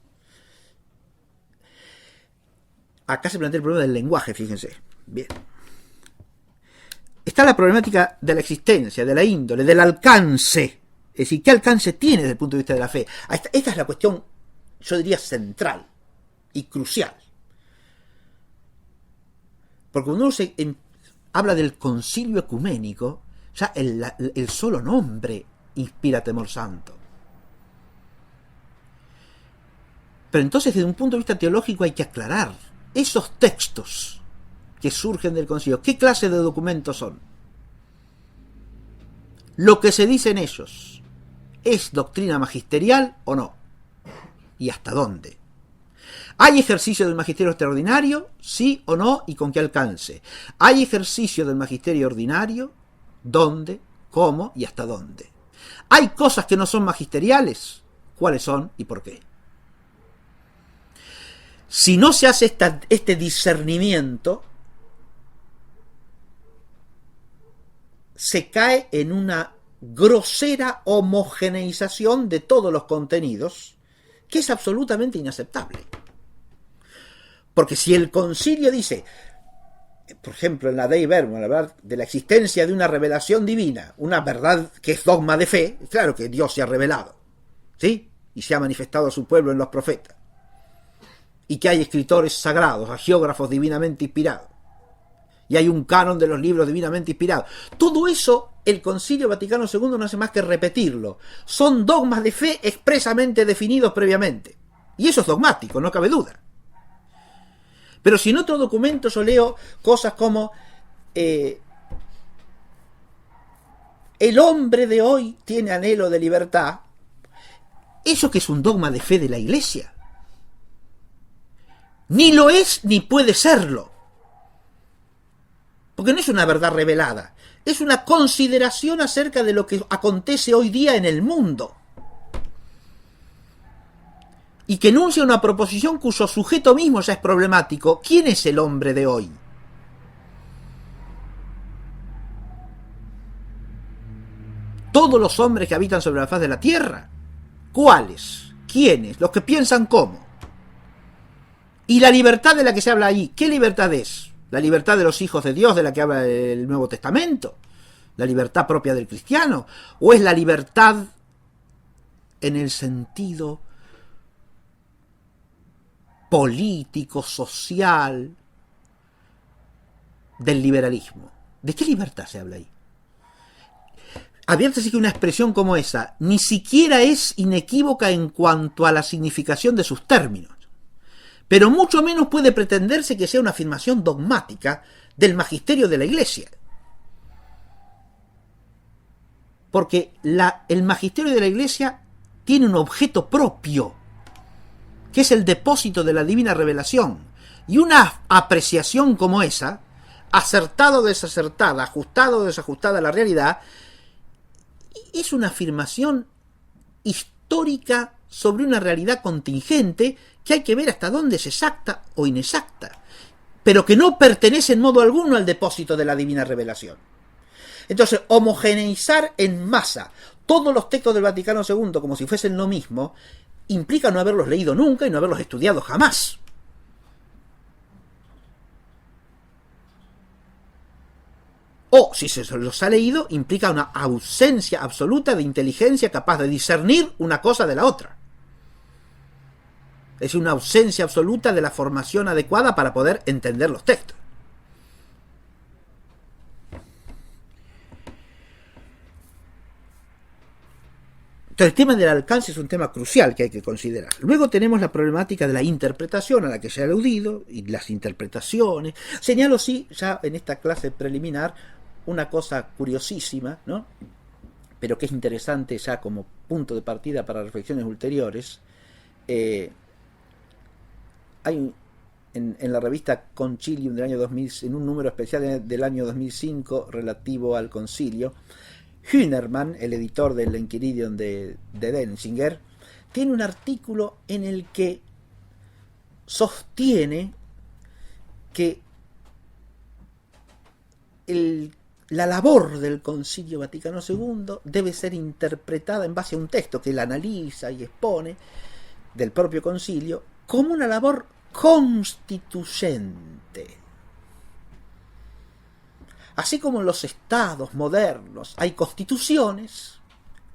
Speaker 1: Acá se plantea el problema del lenguaje, fíjense. Bien. Está la problemática de la existencia, de la índole, del alcance. Es decir, ¿qué alcance tiene desde el punto de vista de la fe? Esta es la cuestión, yo diría, central y crucial. Porque cuando uno habla del concilio ecuménico, ya el solo nombre inspira temor santo. Pero entonces, desde un punto de vista teológico, hay que aclarar esos textos que surgen del concilio. ¿Qué clase de documentos son? Lo que se dice en ellos, ¿es doctrina magisterial o no? ¿Y hasta dónde? ¿Hay ejercicio del magisterio extraordinario? ¿Sí o no? ¿Y con qué alcance? ¿Hay ejercicio del magisterio ordinario? ¿Dónde? ¿Cómo? ¿Y hasta dónde? ¿Hay cosas que no son magisteriales? ¿Cuáles son y por qué? Si no se hace este discernimiento, se cae en una grosera homogeneización de todos los contenidos, que es absolutamente inaceptable. Porque si el concilio dice, por ejemplo, en la Dei Verbum, la verdad de la existencia de una revelación divina, una verdad que es dogma de fe, claro que Dios se ha revelado, ¿sí? Y se ha manifestado a su pueblo en los profetas. Y que hay escritores sagrados, hagiógrafos divinamente inspirados. Y hay un canon de los libros divinamente inspirados. Todo eso, el Concilio Vaticano II no hace más que repetirlo. Son dogmas de fe expresamente definidos previamente. Y eso es dogmático, no cabe duda. Pero si en otro documento yo leo cosas como el hombre de hoy tiene anhelo de libertad, eso que es un dogma de fe de la Iglesia. Ni lo es ni puede serlo. Porque no es una verdad revelada, es una consideración acerca de lo que acontece hoy día en el mundo. Y que enuncia una proposición cuyo sujeto mismo ya es problemático. ¿Quién es el hombre de hoy? ¿Todos los hombres que habitan sobre la faz de la tierra? ¿Cuáles? ¿Quiénes? Los que piensan cómo. Y la libertad de la que se habla ahí, ¿qué libertad es? ¿La libertad de los hijos de Dios de la que habla el Nuevo Testamento? ¿La libertad propia del cristiano? ¿O es la libertad en el sentido político, social del liberalismo? ¿De qué libertad se habla ahí? Adviértese que una expresión como esa ni siquiera es inequívoca en cuanto a la significación de sus términos, pero mucho menos puede pretenderse que sea una afirmación dogmática del magisterio de la Iglesia. Porque el magisterio de la Iglesia tiene un objeto propio, que es el depósito de la divina revelación. Y una apreciación como esa, acertada o desacertada, ajustada o desajustada a la realidad, es una afirmación histórica sobre una realidad contingente que hay que ver hasta dónde es exacta o inexacta, pero que no pertenece en modo alguno al depósito de la divina revelación. Entonces, homogeneizar en masa todos los textos del Vaticano II como si fuesen lo mismo, implica no haberlos leído nunca y no haberlos estudiado jamás. O, si se los ha leído, implica una ausencia absoluta de inteligencia capaz de discernir una cosa de la otra. Es decir, una ausencia absoluta de la formación adecuada para poder entender los textos. Entonces, el tema del alcance es un tema crucial que hay que considerar. Luego tenemos la problemática de la interpretación a la que se ha aludido, y las interpretaciones. Señalo, sí, ya en esta clase preliminar, una cosa curiosísima, ¿no? Pero que es interesante ya como punto de partida para reflexiones ulteriores. Hay en la revista Concilium del año 2000, en un número especial del año 2005 relativo al concilio, Hünermann, el editor del Enchiridion de Denzinger, tiene un artículo en el que sostiene que la labor del Concilio Vaticano II debe ser interpretada en base a un texto que él analiza y expone del propio concilio como una labor constituyente. Así como en los estados modernos hay constituciones,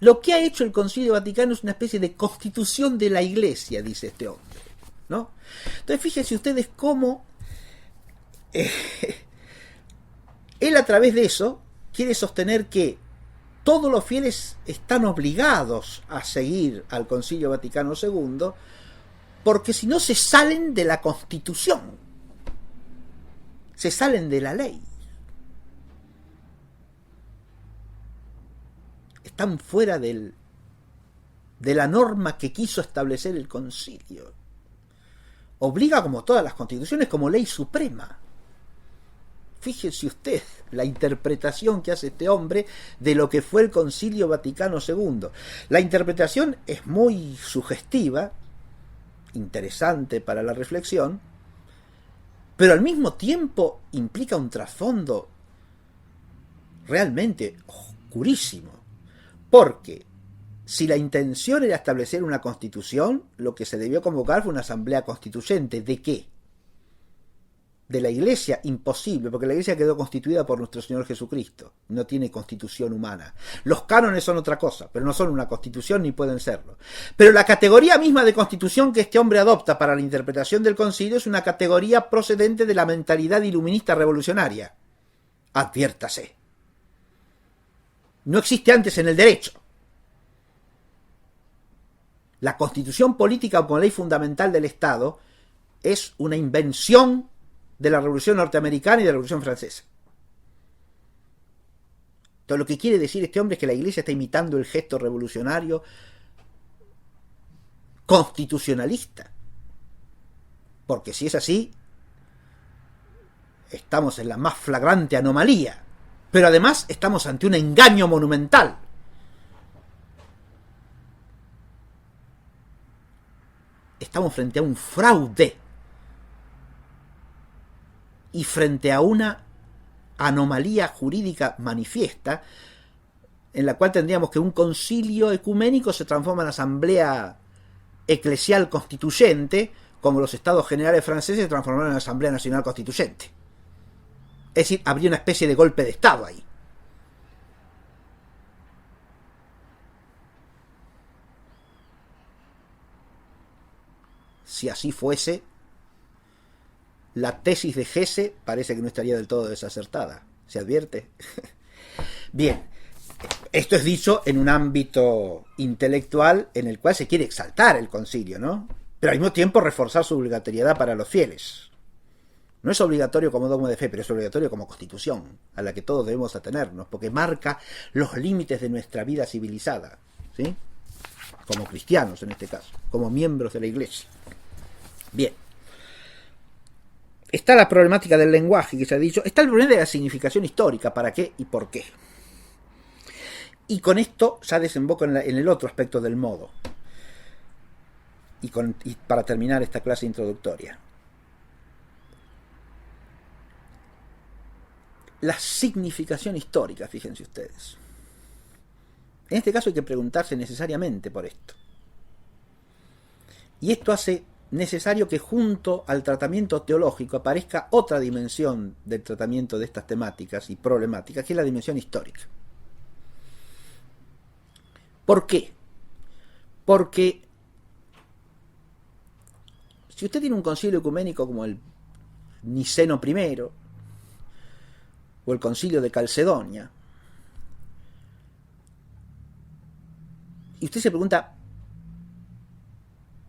Speaker 1: lo que ha hecho el Concilio Vaticano es una especie de constitución de la Iglesia, dice este hombre, ¿no? Entonces, fíjense ustedes cómo él, a través de eso, quiere sostener que todos los fieles están obligados a seguir al Concilio Vaticano II, porque si no se salen de la Constitución, se salen de la ley. Están fuera de la norma que quiso establecer el concilio. Obliga, como todas las constituciones, como ley suprema. Fíjese usted la interpretación que hace este hombre de lo que fue el Concilio Vaticano II. La interpretación es muy sugestiva, interesante para la reflexión, pero al mismo tiempo implica un trasfondo realmente oscurísimo. Porque si la intención era establecer una constitución, lo que se debió convocar fue una asamblea constituyente. ¿De qué? De la Iglesia, imposible, porque la Iglesia quedó constituida por nuestro Señor Jesucristo. No tiene constitución humana. Los cánones son otra cosa, pero no son una constitución ni pueden serlo. Pero la categoría misma de constitución que este hombre adopta para la interpretación del concilio es una categoría procedente de la mentalidad iluminista revolucionaria. Adviértase. No existe antes en el derecho. La constitución política como ley fundamental del Estado es una invención de la Revolución Norteamericana y de la Revolución Francesa. Entonces, lo que quiere decir este hombre es que la Iglesia está imitando el gesto revolucionario constitucionalista. Porque si es así, estamos en la más flagrante anomalía. Pero además estamos ante un engaño monumental. Estamos frente a un fraude y frente a una anomalía jurídica manifiesta en la cual tendríamos que un concilio ecuménico se transforma en asamblea eclesial constituyente, como los estados generales franceses se transformaron en asamblea nacional constituyente. Es decir, habría una especie de golpe de Estado ahí. Si así fuese, la tesis de Hesse parece que no estaría del todo desacertada. ¿Se advierte? Bien, esto es dicho en un ámbito intelectual en el cual se quiere exaltar el concilio, ¿no? Pero al mismo tiempo reforzar su obligatoriedad para los fieles. No es obligatorio como dogma de fe, pero es obligatorio como constitución, a la que todos debemos atenernos, porque marca los límites de nuestra vida civilizada, ¿sí? Como cristianos en este caso, como miembros de la Iglesia. Bien. está la problemática del lenguaje, que se ha dicho, está el problema de la significación histórica, para qué y por qué. Y con esto ya desemboco en el otro aspecto del modo. Y para terminar esta clase introductoria. La significación histórica, fíjense ustedes. En este caso hay que preguntarse necesariamente por esto. Y esto hace necesario que junto al tratamiento teológico aparezca otra dimensión del tratamiento de estas temáticas y problemáticas, que es la dimensión histórica. ¿Por qué? Porque si usted tiene un concilio ecuménico como el Niceno I o el concilio de Calcedonia, y usted se pregunta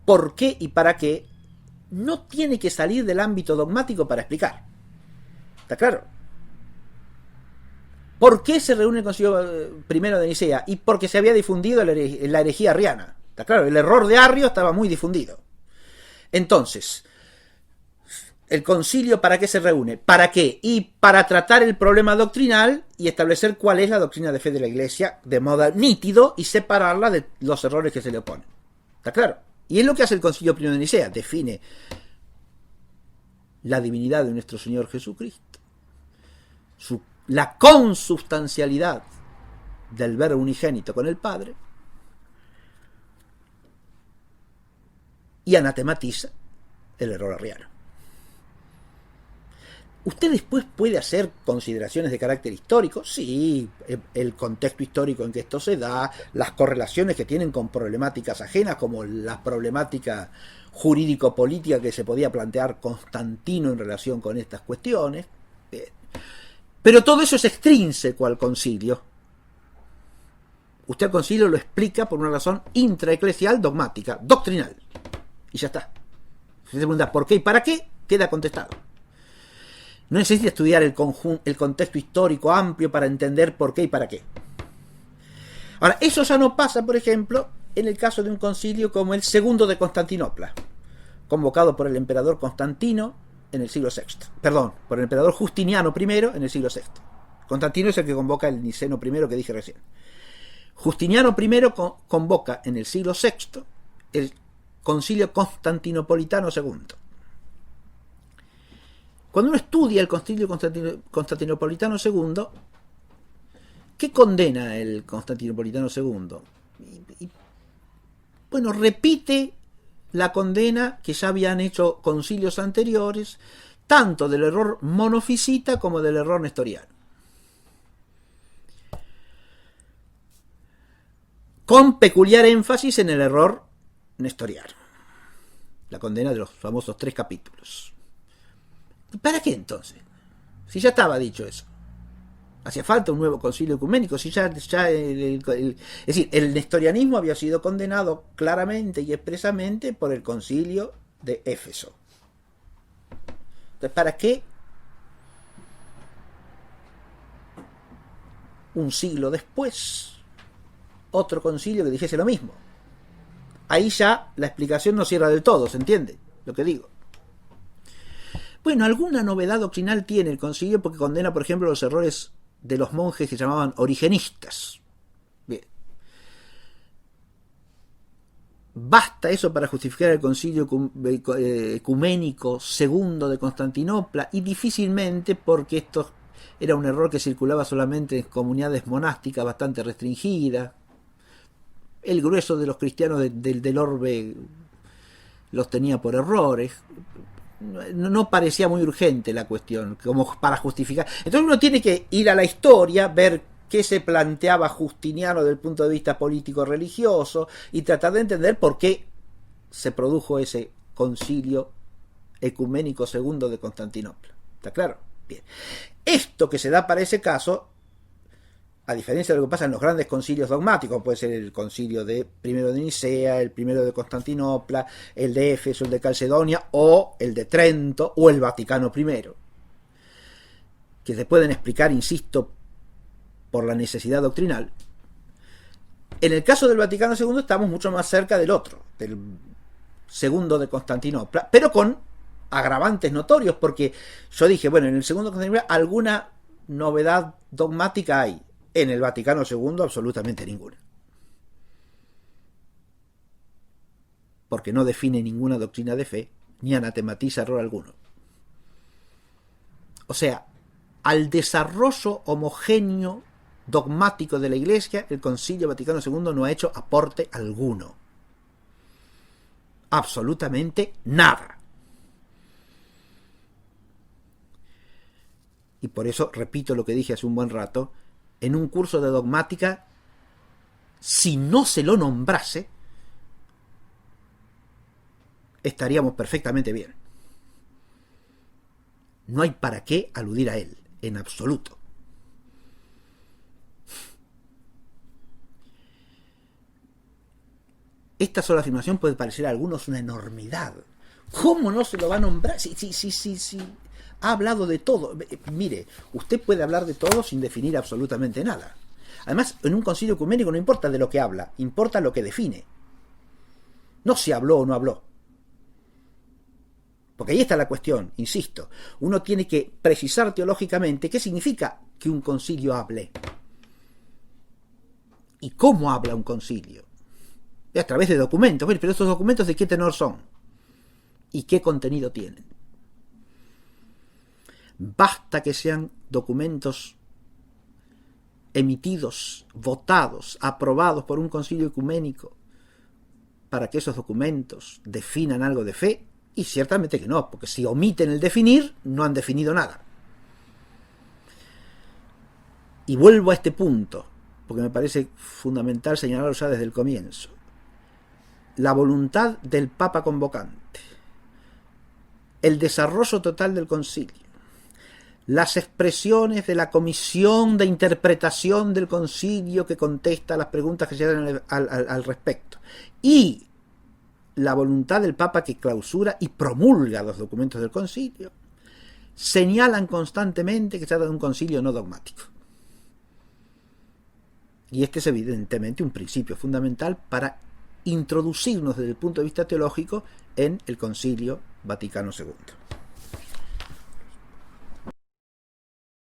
Speaker 1: ¿por qué y para qué? No tiene que salir del ámbito dogmático para explicar. ¿Está claro? ¿Por qué se reúne el concilio primero de Nicea? Y porque se había difundido la herejía arriana. ¿Está claro? El error de Arrio estaba muy difundido. Entonces, ¿el concilio para qué se reúne? ¿Para qué? Y para tratar el problema doctrinal y establecer cuál es la doctrina de fe de la Iglesia de modo nítido y separarla de los errores que se le oponen. ¿Está claro? Y es lo que hace el concilio primero de Nicea. Define la divinidad de nuestro Señor Jesucristo, la consubstancialidad del Verbo unigénito con el Padre, y anatematiza el error arriano. ¿Usted después puede hacer consideraciones de carácter histórico? Sí, el contexto histórico en que esto se da, las correlaciones que tienen con problemáticas ajenas, como la problemática jurídico-política que se podía plantear Constantino en relación con estas cuestiones. Pero todo eso es extrínseco al concilio. Usted al concilio lo explica por una razón intraeclesial, dogmática, doctrinal. Y ya está. Si se pregunta por qué y para qué, queda contestado. No necesita estudiar el contexto histórico amplio para entender por qué y para qué. Ahora, eso ya no pasa, por ejemplo, en el caso de un concilio como el segundo de Constantinopla, convocado por el emperador Constantino en el siglo VI. Perdón, por el emperador Justiniano I en el siglo VI. Constantino es el que convoca el Niceno I que dije recién. Justiniano I convoca en el siglo VI el concilio constantinopolitano II. Cuando uno estudia el concilio constantinopolitano II, ¿qué condena el constantinopolitano II? Bueno, repite la condena que ya habían hecho concilios anteriores, tanto del error monofisita como del error nestoriano. Con peculiar énfasis en el error nestoriano. La condena de los famosos 3 capítulos. ¿Y para qué entonces? Si ya estaba dicho eso. Hacía falta un nuevo concilio ecuménico. Si ya es decir, el nestorianismo había sido condenado claramente y expresamente por el concilio de Éfeso. Entonces, ¿para qué un siglo después otro concilio que dijese lo mismo? Ahí ya la explicación no cierra del todo, ¿se entiende lo que digo? Bueno, alguna novedad doctrinal tiene el concilio porque condena, por ejemplo, los errores de los monjes que se llamaban origenistas. Bien. ¿Basta eso para justificar el concilio ecuménico segundo de Constantinopla? Y difícilmente, porque esto era un error que circulaba solamente en comunidades monásticas bastante restringidas. El grueso de los cristianos del orbe los tenía por errores. No parecía muy urgente la cuestión, como para justificar. Entonces uno tiene que ir a la historia, ver qué se planteaba Justiniano desde el punto de vista político-religioso y tratar de entender por qué se produjo ese concilio ecuménico segundo de Constantinopla. ¿Está claro? Bien. Esto que se da para ese caso, a diferencia de lo que pasa en los grandes concilios dogmáticos, puede ser el concilio primero de Nicea, el primero de Constantinopla, el de Éfeso, el de Calcedonia, o el de Trento, o el Vaticano I, que se pueden explicar, insisto, por la necesidad doctrinal. En el caso del Vaticano II estamos mucho más cerca del otro, del segundo de Constantinopla, pero con agravantes notorios, porque yo dije, bueno, en el Segundo Concilio alguna novedad dogmática hay. En el Vaticano II absolutamente ninguna. Porque no define ninguna doctrina de fe, ni anatematiza error alguno. O sea, al desarrollo homogéneo dogmático de la Iglesia, el Concilio Vaticano II no ha hecho aporte alguno. Absolutamente nada. Y por eso, repito lo que dije hace un buen rato, en un curso de dogmática, si no se lo nombrase, estaríamos perfectamente bien. No hay para qué aludir a él, en absoluto. Esta sola afirmación puede parecer a algunos una enormidad. ¿Cómo no se lo va a nombrar? Sí. Ha hablado de todo. Mire, usted puede hablar de todo sin definir absolutamente nada. Además, en un concilio ecuménico no importa de lo que habla, importa lo que define. No si habló o no habló. Porque ahí está la cuestión, insisto. Uno tiene que precisar teológicamente qué significa que un concilio hable. ¿Y cómo habla un concilio? A través de documentos. Pero estos documentos, ¿de qué tenor son? ¿Y qué contenido tienen? Basta que sean documentos emitidos, votados, aprobados por un concilio ecuménico para que esos documentos definan algo de fe, y ciertamente que no, porque si omiten el definir, no han definido nada. Y vuelvo a este punto, porque me parece fundamental señalarlo ya desde el comienzo. La voluntad del Papa convocante, el desarrollo total del concilio, las expresiones de la comisión de interpretación del concilio que contesta a las preguntas que se dan al respecto, y la voluntad del Papa que clausura y promulga los documentos del concilio, señalan constantemente que se trata de un concilio no dogmático. Y este es evidentemente un principio fundamental para introducirnos desde el punto de vista teológico en el Concilio Vaticano II.